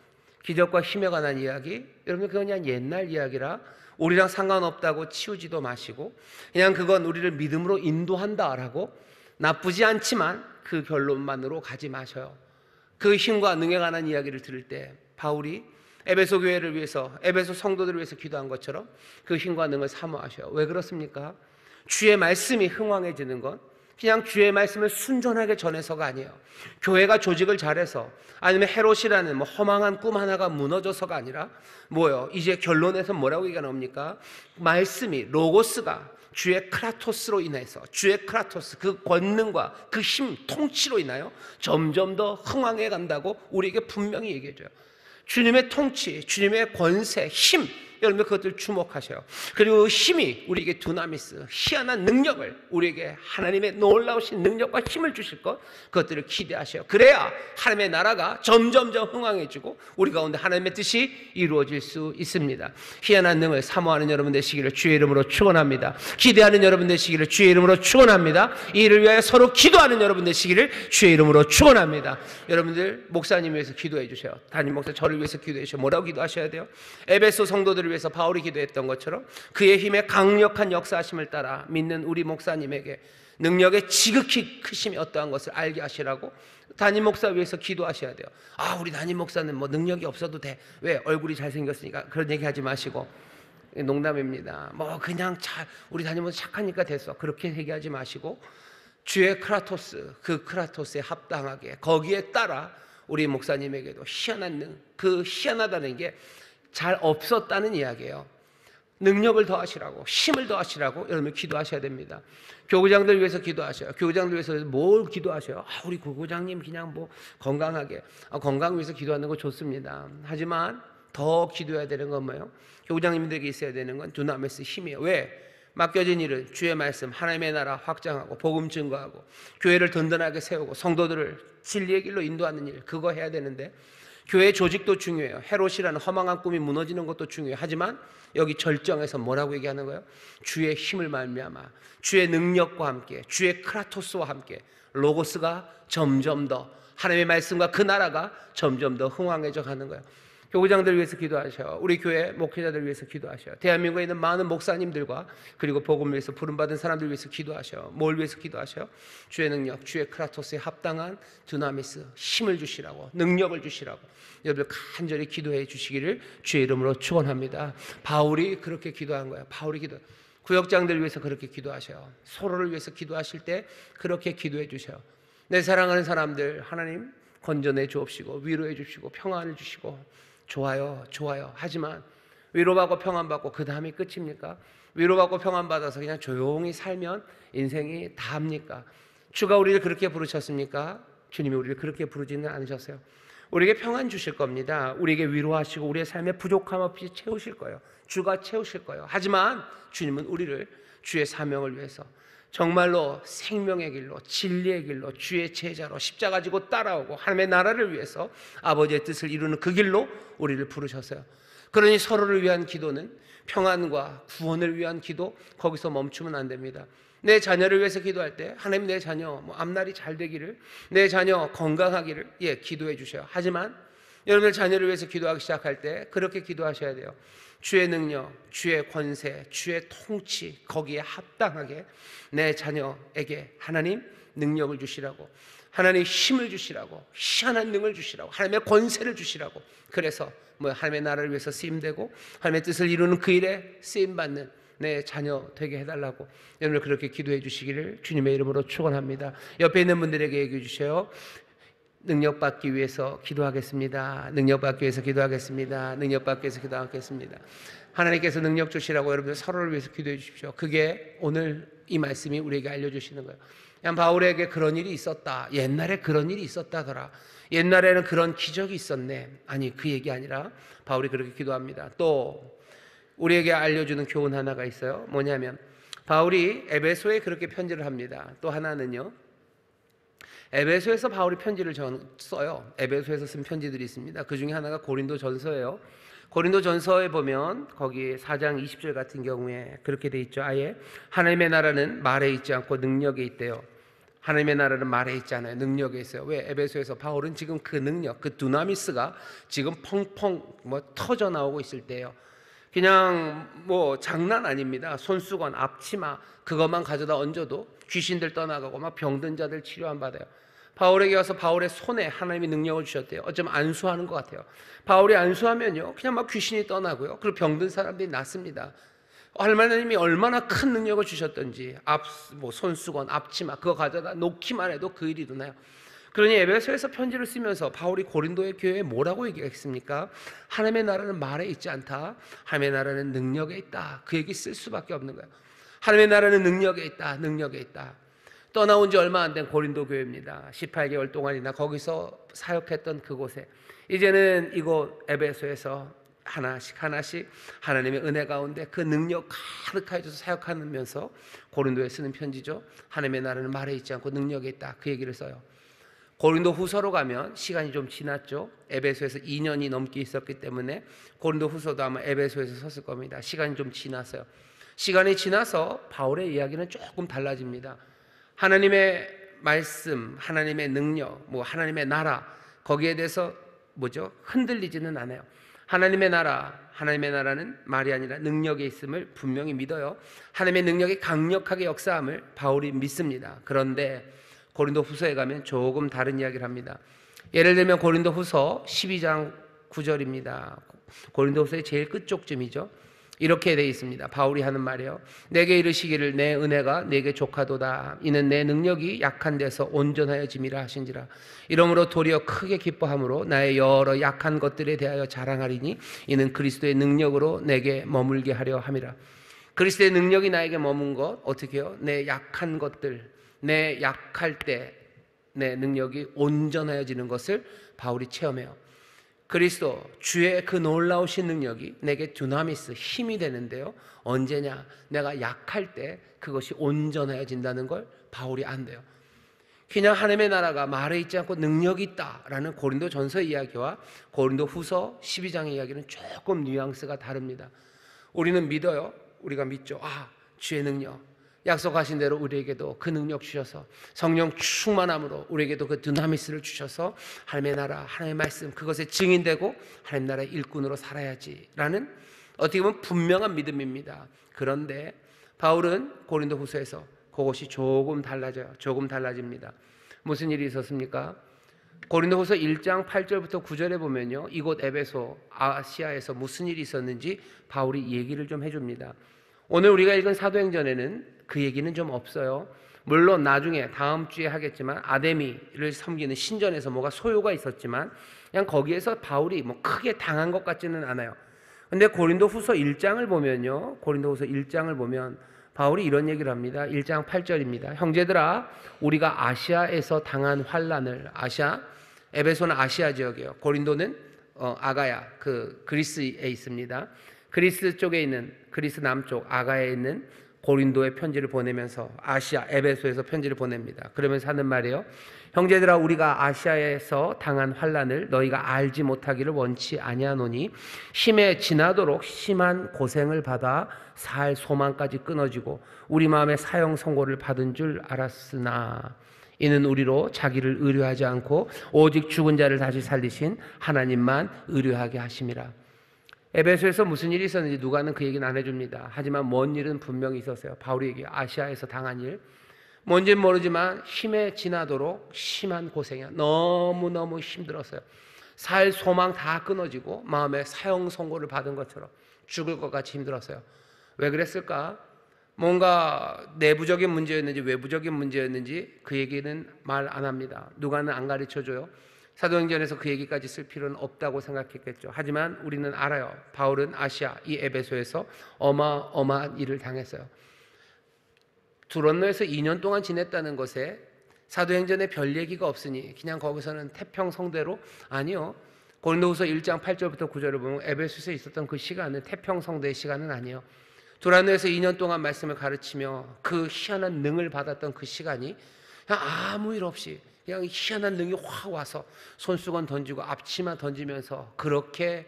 S1: 기적과 힘에 관한 이야기. 여러분 그건 그냥 옛날 이야기라 우리랑 상관없다고 치우지도 마시고, 그냥 그건 우리를 믿음으로 인도한다라고 나쁘지 않지만 그 결론만으로 가지 마셔요. 그 힘과 능에 관한 이야기를 들을 때 바울이 에베소 교회를 위해서, 에베소 성도들을 위해서 기도한 것처럼 그 힘과 능을 사모하셔요. 왜 그렇습니까? 주의 말씀이 흥왕해지는 건 그냥 주의 말씀을 순전하게 전해서가 아니에요. 교회가 조직을 잘해서 아니면 헤롯이라는 허망한 꿈 하나가 무너져서가 아니라 뭐요? 이제 결론에서 뭐라고 얘기가 나옵니까? 말씀이, 로고스가 주의 크라토스로 인해서, 주의 크라토스 그 권능과 그 힘, 통치로 인하여 점점 더 흥왕해 간다고 우리에게 분명히 얘기해줘요. 주님의 통치, 주님의 권세, 힘, 여러분 그것들 주목하셔요. 그리고 힘이 우리에게 두나미스, 희한한 능력을, 우리에게 하나님의 놀라우신 능력과 힘을 주실 것, 그것들을 기대하셔요. 그래야 하나님의 나라가 점점점 흥왕해지고 우리 가운데 하나님의 뜻이 이루어질 수 있습니다. 희한한 능을 사모하는 여러분 되시기를 주의 이름으로 축원합니다. 기대하는 여러분 되시기를 주의 이름으로 축원합니다. 이 일을 위하여 서로 기도하는 여러분 되시기를 주의 이름으로 축원합니다. 여러분들 목사님 위해서 기도해 주세요. 담임 목사 저를 위해서 기도해 주세요. 뭐라고 기도하셔야 돼요? 에베소 성도들을 위해서 바울이 기도했던 것처럼 그의 힘의 강력한 역사하심을 따라 믿는 우리 목사님에게 능력의 지극히 크심이 어떠한 것을 알게 하시라고 담임 목사 위해서 기도하셔야 돼요. 우리 담임 목사는 뭐 능력이 없어도 돼. 왜? 얼굴이 잘생겼으니까. 그런 얘기 하지 마시고, 농담입니다. 뭐 그냥 우리 담임 목사 착하니까 됐어. 그렇게 얘기하지 마시고 주의 크라토스, 그 크라토스에 합당하게 거기에 따라 우리 목사님에게도 희한한 그 희한하다는 게 잘 없었다는 이야기예요. 능력을 더하시라고, 힘을 더하시라고 여러분 기도하셔야 됩니다. 교구장들 위해서 기도하셔요. 교구장들 위해서 뭘 기도하셔요? 우리 교구장님 그냥 뭐 건강하게, 건강 위해서 기도하는 거 좋습니다. 하지만 더 기도해야 되는 건 뭐예요? 교구장님들에게 있어야 되는 건 두나미스 힘이에요. 왜? 맡겨진 일은 주의 말씀, 하나님의 나라 확장하고 복음 증거하고 교회를 든든하게 세우고 성도들을 진리의 길로 인도하는 일, 그거 해야 되는데, 교회 조직도 중요해요. 헤롯이라는 허망한 꿈이 무너지는 것도 중요해요. 하지만 여기 절정에서 뭐라고 얘기하는 거예요? 주의 힘을 말미암아, 주의 능력과 함께, 주의 크라토스와 함께 로고스가 점점 더, 하나님의 말씀과 그 나라가 점점 더 흥왕해져 가는 거예요. 교구장들 위해서 기도하셔요. 우리 교회 목회자들 위해서 기도하셔요. 대한민국에 있는 많은 목사님들과 그리고 복음을 위해서 부름받은 사람들 위해서 기도하셔요. 뭘 위해서 기도하셔요? 주의 능력, 주의 크라토스에 합당한 두나미스, 힘을 주시라고, 능력을 주시라고 여러분들 간절히 기도해 주시기를 주의 이름으로 축원합니다. 바울이 그렇게 기도한 거예요. 바울이 기도. 구역장들 위해서 그렇게 기도하셔요. 서로를 위해서 기도하실 때 그렇게 기도해 주셔요. 내 사랑하는 사람들 하나님 건져내 주옵시고 위로해 주시고 평안을 주시고, 좋아요, 좋아요. 하지만 위로받고 평안받고 그 다음이 끝입니까? 위로받고 평안받아서 그냥 조용히 살면 인생이 다합니까? 주가 우리를 그렇게 부르셨습니까? 주님이 우리를 그렇게 부르지는 않으셨어요. 우리에게 평안 주실 겁니다. 우리에게 위로하시고 우리의 삶의 부족함 없이 채우실 거예요. 주가 채우실 거예요. 하지만 주님은 우리를 주의 사명을 위해서 정말로 생명의 길로, 진리의 길로, 주의 제자로 십자가 지고 따라오고 하나님의 나라를 위해서 아버지의 뜻을 이루는 그 길로 우리를 부르셨어요. 그러니 서로를 위한 기도는, 평안과 구원을 위한 기도, 거기서 멈추면 안 됩니다. 내 자녀를 위해서 기도할 때 하나님 내 자녀 앞날이 잘 되기를, 내 자녀 건강하기를 기도해 주셔요. 하지만 여러분들 자녀를 위해서 기도하기 시작할 때 그렇게 기도하셔야 돼요. 주의 능력, 주의 권세, 주의 통치, 거기에 합당하게 내 자녀에게 하나님 능력을 주시라고, 하나님 힘을 주시라고, 희한한 능을 주시라고, 하나님의 권세를 주시라고. 그래서 하나님의 나라를 위해서 쓰임되고 하나님의 뜻을 이루는 그 일에 쓰임받는 내 자녀 되게 해달라고 여러분들 그렇게 기도해 주시기를 주님의 이름으로 축원합니다. 옆에 있는 분들에게 얘기해 주세요. 능력받기 위해서 기도하겠습니다. 능력받기 위해서 기도하겠습니다. 능력받기 위해서 기도하겠습니다. 하나님께서 능력 주시라고 여러분들 서로를 위해서 기도해 주십시오. 그게 오늘 이 말씀이 우리에게 알려주시는 거예요. 그냥 바울에게 그런 일이 있었다, 옛날에 그런 일이 있었다더라, 옛날에는 그런 기적이 있었네, 아니 그 얘기 아니라 바울이 그렇게 기도합니다. 또 우리에게 알려주는 교훈 하나가 있어요. 뭐냐면 바울이 에베소에 그렇게 편지를 합니다. 또 하나는요, 에베소에서 바울이 편지를 써요. 에베소에서 쓴 편지들이 있습니다. 그 중에 하나가 고린도 전서예요. 고린도 전서에 보면 거기 4장 20절 같은 경우에 그렇게 돼 있죠. 아예 하나님의 나라는 말에 있지 않고 능력에 있대요. 하나님의 나라는 말에 있지 않아요. 능력에 있어요. 왜? 에베소에서 바울은 지금 그 능력, 그 두나미스가 지금 펑펑 터져 나오고 있을 때예요. 그냥 장난 아닙니다. 손수건, 앞치마 그것만 가져다 얹어도 귀신들 떠나가고 막 병든 자들 치료한 받아요. 바울에게 와서 바울의 손에 하나님이 능력을 주셨대요. 어쩌면 안수하는 것 같아요. 바울이 안수하면요 그냥 막 귀신이 떠나고요, 그리고 병든 사람들이 낫습니다. 하나님이 얼마나 큰 능력을 주셨던지, 손수건, 앞치마 그거 가져다 놓기만 해도 그 일이 일어나요. 그러니 에베소에서 편지를 쓰면서 바울이 고린도의 교회에 뭐라고 얘기했습니까? 하나님의 나라는 말에 있지 않다, 하나님의 나라는 능력에 있다. 그 얘기 쓸 수밖에 없는 거예요. 하나님의 나라는 능력에 있다, 능력에 있다. 떠나온 지 얼마 안 된 고린도 교회입니다. 18개월 동안이나 거기서 사역했던 그곳에 이제는 이곳 에베소에서 하나씩 하나님의 은혜 가운데 그 능력 가득하게 줘서 사역하면서 고린도에 쓰는 편지죠. 하나님의 나라는 말에 있지 않고 능력에 있다, 그 얘기를 써요. 고린도 후서로 가면 시간이 좀 지났죠. 에베소에서 2년이 넘게 있었기 때문에 고린도 후서도 아마 에베소에서 썼을 겁니다. 시간이 좀 지났어요. 시간이 지나서 바울의 이야기는 조금 달라집니다. 하나님의 말씀, 하나님의 능력, 하나님의 나라, 거기에 대해서 흔들리지는 않아요. 하나님의 나라는 말이 아니라 능력에 있음을 분명히 믿어요. 하나님의 능력이 강력하게 역사함을 바울이 믿습니다. 그런데 고린도 후서에 가면 조금 다른 이야기를 합니다. 예를 들면 고린도 후서 12장 9절입니다. 고린도 후서의 제일 끝쪽쯤이죠. 이렇게 되어 있습니다. 바울이 하는 말이에요. 내게 이르시기를 내 은혜가 내게 족하도다. 이는 내 능력이 약한 데서 온전하여짐이라 하신지라. 이러므로 도리어 크게 기뻐함으로 나의 여러 약한 것들에 대하여 자랑하리니 이는 그리스도의 능력으로 내게 머물게 하려 함이라. 그리스도의 능력이 나에게 머문 것 어떻게 해요? 내 약한 것들, 내 약할 때 내 능력이 온전하여지는 것을 바울이 체험해요. 그리스도 주의 그 놀라우신 능력이 내게 두나미스 힘이 되는데요. 언제냐? 내가 약할 때 그것이 온전해진다는 걸 바울이 안대요. 그냥 하나님의 나라가 말에 있지 않고 능력이 있다라는 고린도전서 이야기와 고린도후서 12장의 이야기는 조금 뉘앙스가 다릅니다. 우리는 믿어요. 우리가 믿죠. 주의 능력 약속하신 대로 우리에게도 그 능력 주셔서 성령 충만함으로 우리에게도 그 두나미스를 주셔서 하나님의 나라, 하나님의 말씀 그것에 증인되고 하나님 나라의 일꾼으로 살아야지라는 어떻게 보면 분명한 믿음입니다. 그런데 바울은 고린도후서에서 그것이 조금 달라져요. 조금 달라집니다. 무슨 일이 있었습니까? 고린도후서 1장 8절부터 9절에 보면요, 이곳 에베소 아시아에서 무슨 일이 있었는지 바울이 얘기를 좀 해줍니다. 오늘 우리가 읽은 사도행전에는 그 얘기는 좀 없어요. 물론 나중에 다음 주에 하겠지만 아데미를 섬기는 신전에서 뭐가 소요가 있었지만 그냥 거기에서 바울이 뭐 크게 당한 것 같지는 않아요. 근데 고린도후서 1장을 보면요, 고린도후서 1장을 보면 바울이 이런 얘기를 합니다. 1장 8절입니다. 형제들아, 우리가 아시아에서 당한 환난을, 아시아, 에베소는 아시아 지역이에요. 고린도는 아가야, 그 그리스에 있습니다. 그리스 쪽에 있는, 그리스 남쪽 아가야에 있는 고린도에 편지를 보내면서 아시아 에베소에서 편지를 보냅니다. 그러면서 하는 말이에요. 형제들아, 우리가 아시아에서 당한 환난을 너희가 알지 못하기를 원치 아니하노니 힘에 지나도록 심한 고생을 받아 살 소망까지 끊어지고 우리 마음에 사형 선고를 받은 줄 알았으나 이는 우리로 자기를 의뢰하지 않고 오직 죽은 자를 다시 살리신 하나님만 의뢰하게 하심이라. 에베소에서 무슨 일이 있었는지 누가는 그 얘기는 안 해줍니다. 하지만 먼 일은 분명히 있었어요. 바울이 얘기해요. 아시아에서 당한 일. 뭔지는 모르지만 힘에 지나도록 심한 고생이야. 너무너무 힘들었어요. 살 소망 다 끊어지고 마음에 사형 선고를 받은 것처럼 죽을 것 같이 힘들었어요. 왜 그랬을까? 뭔가 내부적인 문제였는지 외부적인 문제였는지 그 얘기는 말 안 합니다. 누가는 안 가르쳐줘요. 사도행전에서 그 얘기까지 쓸 필요는 없다고 생각했겠죠. 하지만 우리는 알아요. 바울은 아시아, 이 에베소에서 어마어마한 일을 당했어요. 두런노에서 2년 동안 지냈다는 것에 사도행전에 별 얘기가 없으니 그냥 거기서는 태평성대로, 아니요. 고린도후서 1장 8절부터 9절을 보면 에베소에서 있었던 그 시간은 태평성대의 시간은 아니에요. 두란노에서 2년 동안 말씀을 가르치며 그 희한한 능을 받았던 그 시간이 그냥 아무 일 없이 그냥 희한한 능이 확 와서 손수건 던지고 앞치마 던지면서 그렇게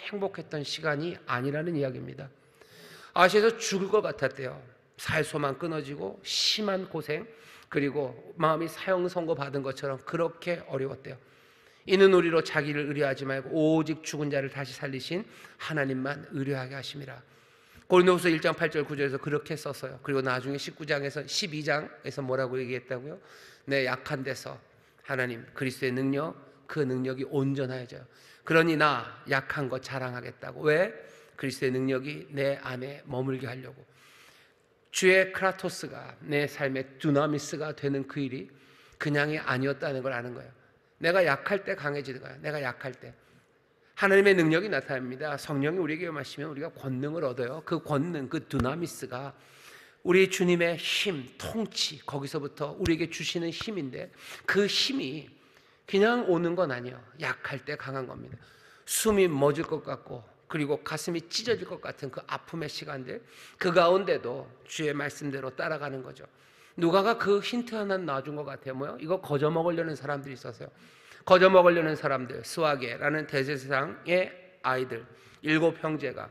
S1: 행복했던 시간이 아니라는 이야기입니다. 아시아에서 죽을 것 같았대요. 살 소망 끊어지고 심한 고생, 그리고 마음이 사형 선고 받은 것처럼 그렇게 어려웠대요. 이는 우리로 자기를 의뢰하지 말고 오직 죽은 자를 다시 살리신 하나님만 의뢰하게 하심이라. 고린도후서 1장 8절 9절에서 그렇게 썼어요. 그리고 나중에 19장에서 12장에서 뭐라고 얘기했다고요? 내 약한 데서 하나님 그리스도의 능력, 그 능력이 온전하여져요. 그러니 나 약한 거 자랑하겠다고. 왜? 그리스도의 능력이 내 안에 머물게 하려고. 주의 크라토스가 내 삶의 두나미스가 되는 그 일이 그냥이 아니었다는 걸 아는 거예요. 내가 약할 때 강해지는 거예요. 내가 약할 때 하나님의 능력이 나타납니다. 성령이 우리에게 임하시면 우리가 권능을 얻어요. 그 권능, 그 두나미스가 우리 주님의 힘, 통치, 거기서부터 우리에게 주시는 힘인데 그 힘이 그냥 오는 건 아니에요. 약할 때 강한 겁니다. 숨이 멎을 것 같고 그리고 가슴이 찢어질 것 같은 그 아픔의 시간들, 그 가운데도 주의 말씀대로 따라가는 거죠. 누가가 그 힌트 하나 놔준 것 같아요. 뭐요? 이거 거저 먹으려는 사람들이 있었어요. 거저 먹으려는 사람들, 스와게라는 대제사장의 아이들 7 형제가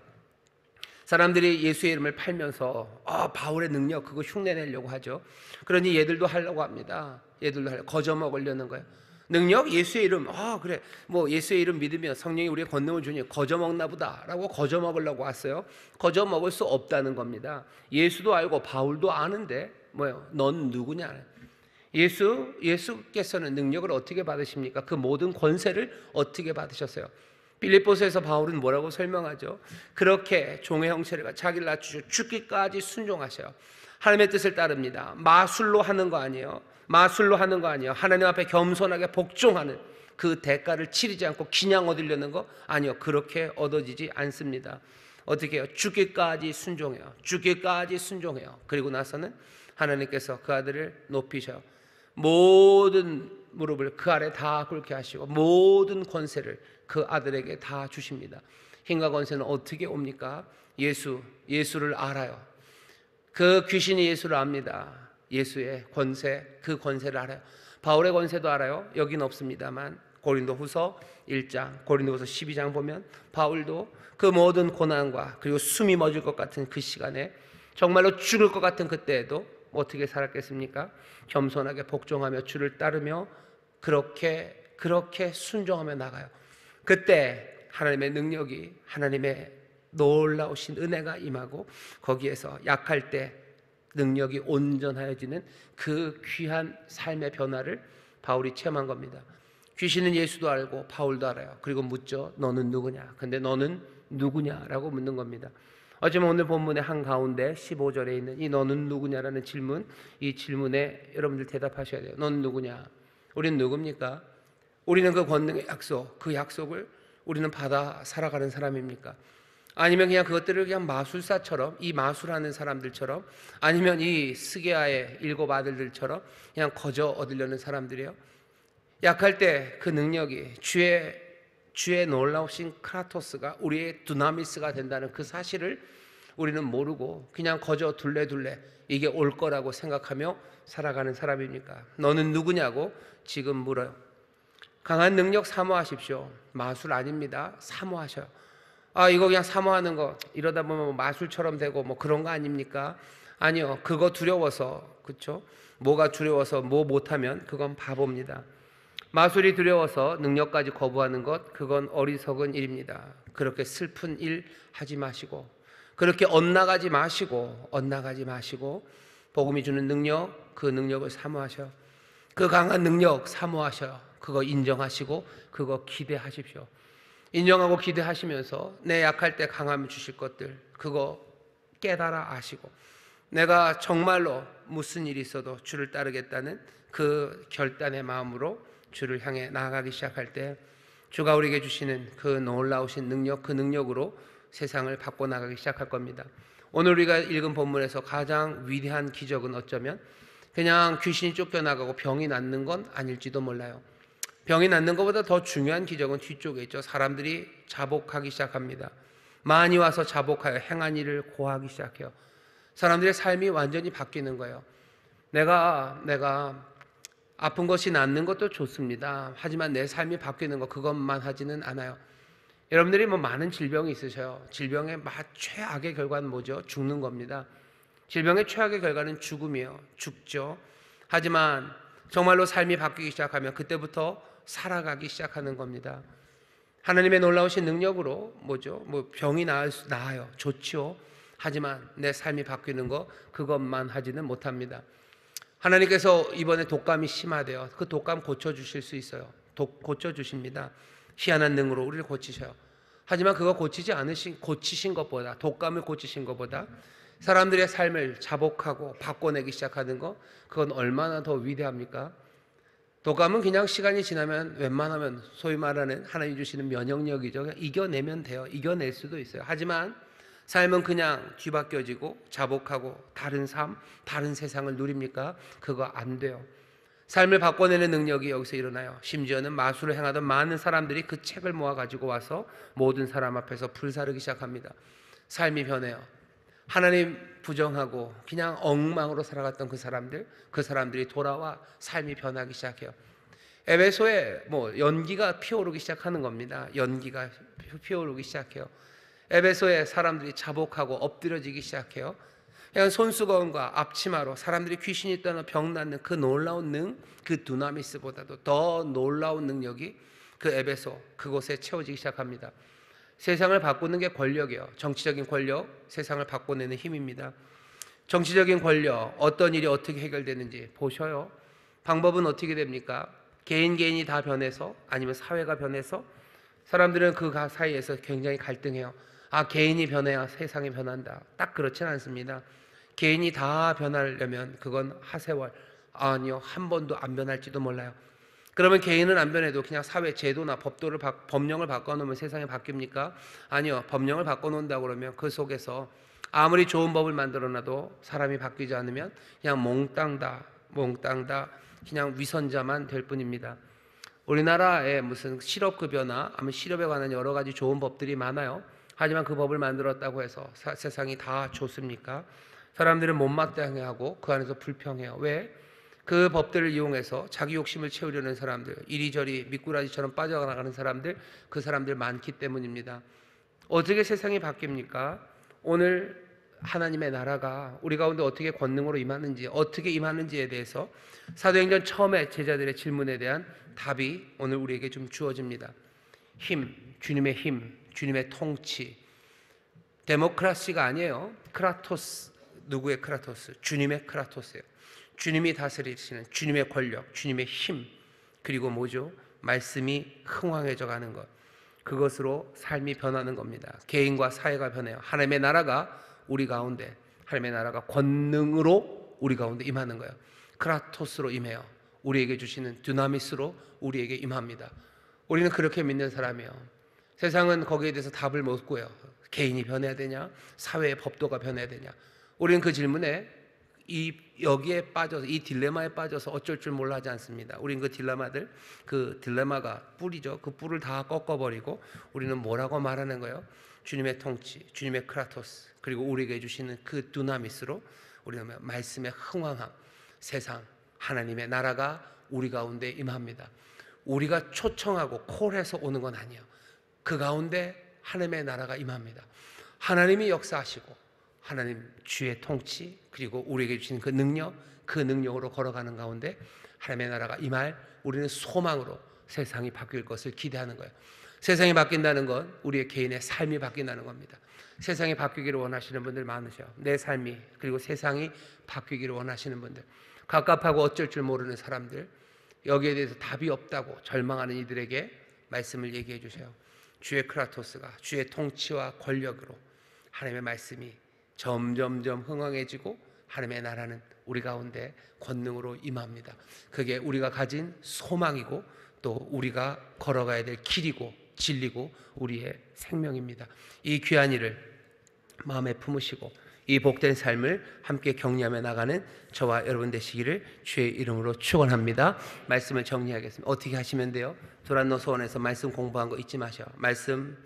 S1: 사람들이 예수의 이름을 팔면서 바울의 능력 그거 흉내내려고 하죠. 그러니 얘들도 하려고 합니다. 얘들도 하려고 거저 먹으려는 거예요. 능력? 예수의 이름. 그래. 뭐 예수의 이름 믿으면 성령이 우리의 권능을 주니 거저 먹나 보다라고 거저 먹으려고 왔어요. 거저 먹을 수 없다는 겁니다. 예수도 알고 바울도 아는데 뭐예요? 넌 누구냐? 예수께서는 능력을 어떻게 받으십니까? 그 모든 권세를 어떻게 받으셨어요? 빌립보서에서 바울은 뭐라고 설명하죠? 그렇게 종의 형체를 가지고 자기를 낮추시고 죽기까지 순종하셔요. 하나님의 뜻을 따릅니다. 마술로 하는 거 아니에요. 마술로 하는 거 아니에요. 하나님 앞에 겸손하게 복종하는, 그 대가를 치르지 않고 그냥 얻으려는 거 아니요. 그렇게 얻어지지 않습니다. 어떻게 해요? 죽기까지 순종해요. 죽기까지 순종해요. 그리고 나서는 하나님께서 그 아들을 높이셔요. 모든 무릎을 그 아래 다 꿇게 하시고 모든 권세를 그 아들에게 다 주십니다. 힘과 권세는 어떻게 옵니까? 예수를 알아요. 그 귀신이 예수를 압니다. 예수의 권세, 그 권세를 알아요. 바울의 권세도 알아요. 여기는 없습니다만 고린도후서 1장, 고린도후서 12장 보면 바울도 그 모든 고난과 그리고 숨이 멎을 것 같은 그 시간에, 정말로 죽을 것 같은 그때에도 어떻게 살았겠습니까? 겸손하게 복종하며 주를 따르며 그렇게 순종하며 나가요. 그때 하나님의 능력이, 하나님의 놀라우신 은혜가 임하고 거기에서 약할 때 능력이 온전하여지는 그 귀한 삶의 변화를 바울이 체험한 겁니다. 귀신은 예수도 알고 바울도 알아요. 그리고 묻죠. 너는 누구냐? 근데 너는 누구냐라고 묻는 겁니다. 어쩌면 오늘 본문의 한가운데 15절에 있는 이 너는 누구냐라는 질문, 이 질문에 여러분들 대답하셔야 돼요. 너는 누구냐? 우리는 누굽니까? 우리는 그 권능의 약속, 그 약속을 우리는 받아 살아가는 사람입니까? 아니면 그냥 그것들을 그냥 마술사처럼, 이 마술하는 사람들처럼, 아니면 이 스게아의 7 아들들처럼 그냥 거저 얻으려는 사람들이에요? 약할 때 그 능력이 주의 놀라우신 크라토스가 우리의 두나미스가 된다는 그 사실을 우리는 모르고 그냥 거저 둘레둘레 이게 올 거라고 생각하며 살아가는 사람입니까? 너는 누구냐고 지금 물어요. 강한 능력 사모하십시오. 마술 아닙니다. 사모하셔요. 이거 그냥 사모하는 거, 이러다 보면 뭐 마술처럼 되고 뭐 그런 거 아닙니까? 아니요. 그거 두려워서, 그렇죠? 뭐가 두려워서 뭐 못하면 그건 바보입니다. 마술이 두려워서 능력까지 거부하는 것, 그건 어리석은 일입니다. 그렇게 슬픈 일 하지 마시고, 그렇게 엇나가지 마시고 복음이 주는 능력, 그 능력을 사모하셔. 그 강한 능력 사모하셔요. 그거 인정하시고 그거 기대하십시오. 인정하고 기대하시면서 내 약할 때 강함을 주실 것들, 그거 깨달아 아시고, 내가 정말로 무슨 일이 있어도 주를 따르겠다는 그 결단의 마음으로 주를 향해 나아가기 시작할 때 주가 우리에게 주시는 그 놀라우신 능력, 그 능력으로 세상을 바꿔나가기 시작할 겁니다. 오늘 우리가 읽은 본문에서 가장 위대한 기적은 어쩌면 그냥 귀신이 쫓겨나가고 병이 낫는 건 아닐지도 몰라요. 병이 낫는 것보다 더 중요한 기적은 뒤쪽에 있죠. 사람들이 자복하기 시작합니다. 많이 와서 자복하여 행한 일을 고하기 시작해요. 사람들의 삶이 완전히 바뀌는 거예요. 내가 아픈 것이 낫는 것도 좋습니다. 하지만 내 삶이 바뀌는 것, 그것만 하지는 않아요. 여러분들이 뭐 많은 질병이 있으셔요. 질병의 최악의 결과는 뭐죠? 죽는 겁니다. 질병의 최악의 결과는 죽음이에요. 죽죠. 하지만 정말로 삶이 바뀌기 시작하면 그때부터 살아가기 시작하는 겁니다. 하나님의 놀라우신 능력으로 뭐죠? 병이 나아요. 좋죠. 하지만 내 삶이 바뀌는 거, 그것만 하지는 못합니다. 하나님께서 이번에 독감이 심하대요. 그 독감 고쳐주실 수 있어요. 고쳐주십니다. 희한한 능으로 우리를 고치셔요. 하지만 그거 고치신 것보다, 독감을 고치신 것보다 사람들의 삶을 자복하고 바꿔내기 시작하는 거, 그건 얼마나 더 위대합니까? 독감은 그냥 시간이 지나면 웬만하면 소위 말하는 하나님 주시는 면역력이죠. 그냥 이겨내면 돼요. 이겨낼 수도 있어요. 하지만 삶은 그냥 뒤바뀌어지고 자복하고 다른 삶, 다른 세상을 누립니까? 그거 안 돼요. 삶을 바꿔내는 능력이 여기서 일어나요. 심지어는 마술을 행하던 많은 사람들이 그 책을 모아 가지고 와서 모든 사람 앞에서 불사르기 시작합니다. 삶이 변해요. 하나님 부정하고 그냥 엉망으로 살아갔던 그 사람들이 돌아와 삶이 변하기 시작해요. 에베소에 연기가 피어오르기 시작하는 겁니다. 연기가 피어오르기 시작해요. 에베소에 사람들이 자복하고 엎드려지기 시작해요. 그냥 손수건과 앞치마로 사람들이 귀신이 있다는 병 낫는 그 놀라운 그 두나미스보다도 더 놀라운 능력이 그 에베소 그곳에 채워지기 시작합니다. 세상을 바꾸는 게 권력이에요. 정치적인 권력, 세상을 바꿔내는 힘입니다. 정치적인 권력, 어떤 일이 어떻게 해결되는지 보셔요. 방법은 어떻게 됩니까? 개인이 다 변해서, 아니면 사회가 변해서, 사람들은 그 사이에서 굉장히 갈등해요. 아, 개인이 변해야 세상이 변한다. 딱 그렇진 않습니다. 개인이 다 변하려면 그건 하세월, 아니요, 한 번도 안 변할지도 몰라요. 그러면 개인은 안 변해도 그냥 사회 제도나 법령을 바꿔놓으면 세상이 바뀝니까? 아니요. 법령을 바꿔놓는다고 그러면 그 속에서 아무리 좋은 법을 만들어놔도 사람이 바뀌지 않으면 그냥 몽땅 다 그냥 위선자만 될 뿐입니다. 우리나라에 무슨 실업급여나 아니면 실업에 관한 여러 가지 좋은 법들이 많아요. 하지만 그 법을 만들었다고 해서 세상이 다 좋습니까? 사람들은 못마땅해하고 그 안에서 불평해요. 왜? 그 법들을 이용해서 자기 욕심을 채우려는 사람들, 이리저리 미꾸라지처럼 빠져나가는 사람들, 그 사람들 많기 때문입니다. 어떻게 세상이 바뀝니까? 오늘 하나님의 나라가 우리 가운데 어떻게 권능으로 임하는지, 어떻게 임하는지에 대해서 사도행전 처음에 제자들의 질문에 대한 답이 오늘 우리에게 좀 주어집니다. 주님의 힘, 주님의 통치. 데모크라시가 아니에요. 크라토스, 누구의 크라토스? 주님의 크라토스예요. 주님이 다스리시는 주님의 권력, 주님의 힘, 그리고 뭐죠? 말씀이 흥왕해져 가는 것. 그것으로 삶이 변하는 겁니다. 개인과 사회가 변해요. 하나님의 나라가 우리 가운데, 하나님의 나라가 권능으로 우리 가운데 임하는 거예요. 크라토스로 임해요. 우리에게 주시는 두나미스로 우리에게 임합니다. 우리는 그렇게 믿는 사람이에요. 세상은 거기에 대해서 답을 못 구해요. 개인이 변해야 되냐? 사회의 법도가 변해야 되냐? 우리는 그 질문에 여기에 빠져서, 이 딜레마에 빠져서 어쩔 줄 몰라 하지 않습니다. 우리는 그 딜레마가 뿔이죠. 그 뿔을 다 꺾어버리고 우리는 뭐라고 말하는 거예요? 주님의 통치, 주님의 크라토스, 그리고 우리에게 주시는 그 두나미스로 우리는 말씀의 흥왕함, 세상 하나님의 나라가 우리 가운데 임합니다. 우리가 초청하고 콜해서 오는 건 아니에요. 그 가운데 하나님의 나라가 임합니다. 하나님이 역사하시고 하나님 주의 통치, 그리고 우리에게 주신 그 능력으로 걸어가는 가운데 하나님의 나라가 임할 우리는 소망으로 세상이 바뀔 것을 기대하는 거예요. 세상이 바뀐다는 건 우리의 개인의 삶이 바뀐다는 겁니다. 세상이 바뀌기를 원하시는 분들 많으셔. 내 삶이, 그리고 세상이 바뀌기를 원하시는 분들, 갑갑하고 어쩔 줄 모르는 사람들, 여기에 대해서 답이 없다고 절망하는 이들에게 말씀을 얘기해 주세요. 주의 크라토스가, 주의 통치와 권력으로 하나님의 말씀이 점점점 흥왕해지고 하나님의 나라는 우리 가운데 권능으로 임합니다. 그게 우리가 가진 소망이고 또 우리가 걸어가야 될 길이고 진리고 우리의 생명입니다. 이 귀한 일을 마음에 품으시고 이 복된 삶을 함께 격려하며 나가는 저와 여러분 되시기를 주의 이름으로 축원합니다. 말씀을 정리하겠습니다. 어떻게 하시면 돼요? 도란노 소원에서 말씀 공부한 거 잊지 마셔. 말씀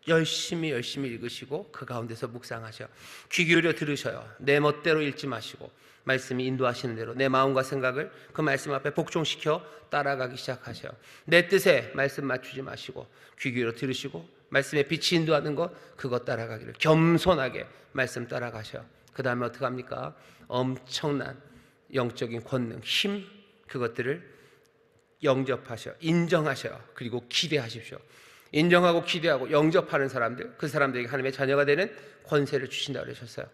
S1: 열심히 읽으시고 그 가운데서 묵상하셔. 귀 기울여 들으셔요. 내 멋대로 읽지 마시고 말씀이 인도하시는 대로 내 마음과 생각을 그 말씀 앞에 복종시켜 따라가기 시작하셔요. 내 뜻에 말씀 맞추지 마시고 귀 기울여 들으시고 말씀에 빛이 인도하는 것, 그것 따라가기를 겸손하게 말씀 따라가셔요. 그 다음에 어떻게 합니까? 엄청난 영적인 권능, 힘, 그것들을 영접하셔, 인정하셔, 그리고 기대하십시오. 인정하고 기대하고 영접하는 사람들, 그 사람들에게 하나님의 자녀가 되는 권세를 주신다고 그러셨어요.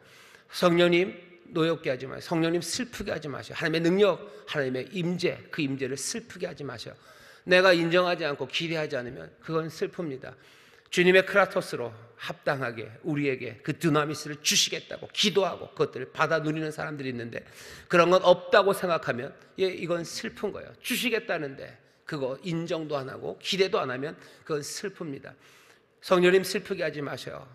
S1: 성령님 노엽게 하지 마세요. 성령님 슬프게 하지 마세요. 하나님의 능력, 하나님의 임재, 그 임재를 슬프게 하지 마세요. 내가 인정하지 않고 기대하지 않으면 그건 슬픕니다. 주님의 크라토스로 합당하게 우리에게 그 두나미스를 주시겠다고 기도하고 그것들을 받아 누리는 사람들이 있는데, 그런 건 없다고 생각하면 이건 슬픈 거예요. 주시겠다는데 그거 인정도 안 하고 기대도 안 하면 그건 슬픕니다. 성령님 슬프게 하지 마셔요.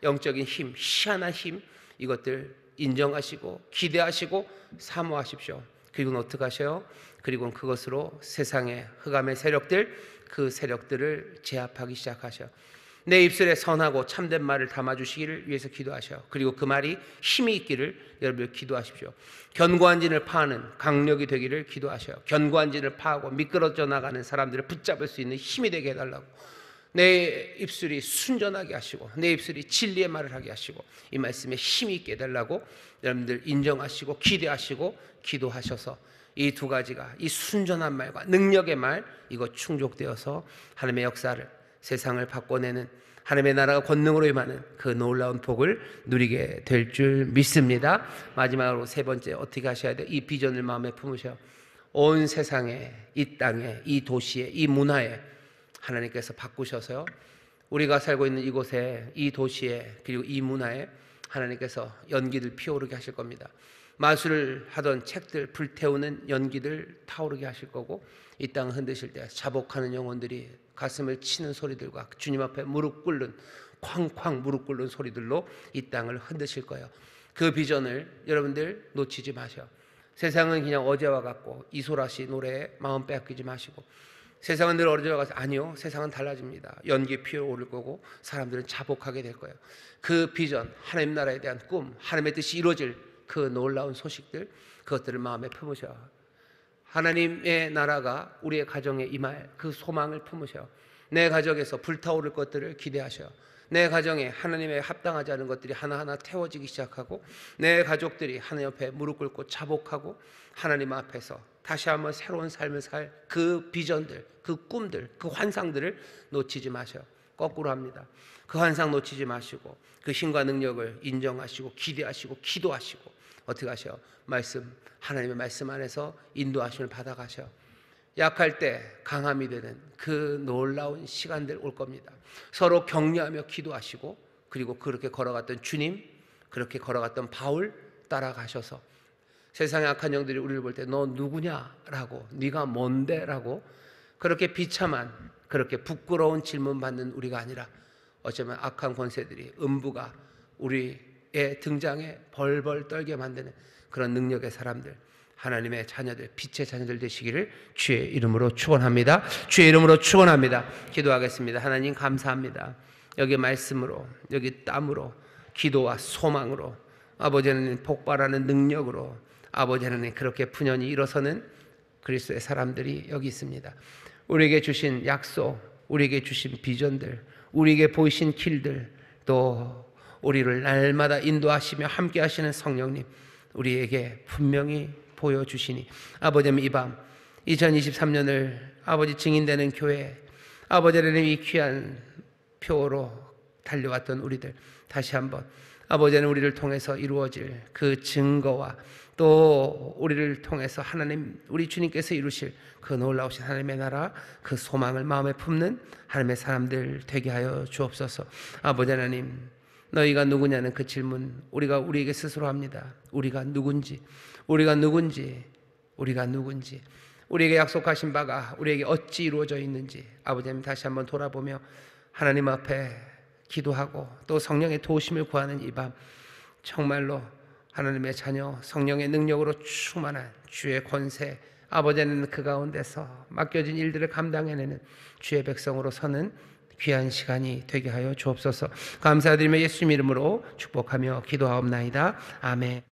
S1: 영적인 힘, 희한한 힘, 이것들 인정하시고 기대하시고 사모하십시오. 그리고는 어떻게 하셔요? 그리고는 그것으로 세상의 흑암의 세력들, 그 세력들을 제압하기 시작하셔. 내 입술에 선하고 참된 말을 담아주시기를 위해서 기도하셔. 그리고 그 말이 힘이 있기를 여러분 기도하십시오. 견고한 진을 파는 강력이 되기를 기도하셔. 견고한 진을 파하고 미끄러져 나가는 사람들을 붙잡을 수 있는 힘이 되게 해달라고. 내 입술이 순전하게 하시고 내 입술이 진리의 말을 하게 하시고 이 말씀에 힘이 있게 해달라고 여러분들 인정하시고 기대하시고 기도하셔서 이 두 가지가, 이 순전한 말과 능력의 말, 이거 충족되어서 하나님의 역사를, 세상을 바꿔내는 하나님의 나라가 권능으로 임하는 그 놀라운 복을 누리게 될 줄 믿습니다. 마지막으로 세 번째 어떻게 하셔야 돼요? 이 비전을 마음에 품으셔. 온 세상에, 이 땅에, 이 도시에, 이 문화에 하나님께서 바꾸셔서요, 우리가 살고 있는 이곳에, 이 도시에, 그리고 이 문화에 하나님께서 연기를 피어오르게 하실 겁니다. 마술을 하던 책들, 불태우는 연기들 타오르게 하실 거고, 이 땅을 흔드실 때 자복하는 영혼들이 가슴을 치는 소리들과 주님 앞에 무릎 꿇는, 쾅쾅 무릎 꿇는 소리들로 이 땅을 흔드실 거예요. 그 비전을 여러분들 놓치지 마셔. 세상은 그냥 어제와 같고, 이소라 씨 노래에 마음 빼앗기지 마시고, 세상은 늘 어제와 같이, 아니요, 세상은 달라집니다. 연기 피어오를 거고 사람들은 자복하게 될 거예요. 그 비전, 하나님 나라에 대한 꿈, 하나님의 뜻이 이루어질 그 놀라운 소식들, 그것들을 마음에 품으셔. 하나님의 나라가 우리의 가정에 임할 그 소망을 품으셔. 내 가정에서 불타오를 것들을 기대하셔. 내 가정에 하나님에 합당하지 않은 것들이 하나하나 태워지기 시작하고, 내 가족들이 하나님 옆에 무릎 꿇고 자복하고 하나님 앞에서 다시 한번 새로운 삶을 살 그 비전들, 그 꿈들, 그 환상들을 놓치지 마셔요. 거꾸로 합니다. 그 환상 놓치지 마시고 그 힘과 능력을 인정하시고 기대하시고 기도하시고 어떻게 하셔요? 하나님의 말씀 안에서 인도하심을 받아가셔. 약할 때 강함이 되는 그 놀라운 시간들 올 겁니다. 서로 격려하며 기도하시고, 그리고 그렇게 걸어갔던 주님, 그렇게 걸어갔던 바울 따라가셔서 세상의 악한 영들이 우리를 볼 때 너 누구냐라고, 네가 뭔데라고 그렇게 비참한, 그렇게 부끄러운 질문 받는 우리가 아니라, 어쩌면 악한 권세들이, 음부가 우리의 등장에 벌벌 떨게 만드는 그런 능력의 사람들, 하나님의 자녀들, 빛의 자녀들 되시기를 주의 이름으로 축원합니다. 주의 이름으로 축원합니다. 기도하겠습니다. 하나님 감사합니다. 여기 말씀으로, 여기 땀으로, 기도와 소망으로, 아버지 하나님 폭발하는 능력으로, 아버지 하나님 그렇게 푸념히 일어서는 그리스도의 사람들이 여기 있습니다. 우리에게 주신 약속, 우리에게 주신 비전들, 우리에게 보이신 길들, 또 우리를 날마다 인도하시며 함께 하시는 성령님, 우리에게 분명히 보여주시니, 아버지 이 밤 2023년을 아버지 증인되는 교회, 아버지 하나님 이 귀한 표로 달려왔던 우리들 다시 한번 아버지 하나님 우리를 통해서 이루어질 그 증거와, 또 우리를 통해서 하나님, 우리 주님께서 이루실 그 놀라우신 하나님의 나라, 그 소망을 마음에 품는 하나님의 사람들 되게 하여 주옵소서. 아버지 하나님, 너희가 누구냐는 그 질문 우리가 우리에게 스스로 합니다. 우리가 누군지, 우리에게 약속하신 바가 우리에게 어찌 이루어져 있는지 아버지 하나님 다시 한번 돌아보며 하나님 앞에 기도하고 또 성령의 도우심을 구하는 이 밤, 정말로 하나님의 자녀, 성령의 능력으로 충만한 주의 권세, 아버지는 그 가운데서 맡겨진 일들을 감당해내는 주의 백성으로 서는 귀한 시간이 되게 하여 주옵소서. 감사드리며 예수님 이름으로 축복하며 기도하옵나이다. 아멘.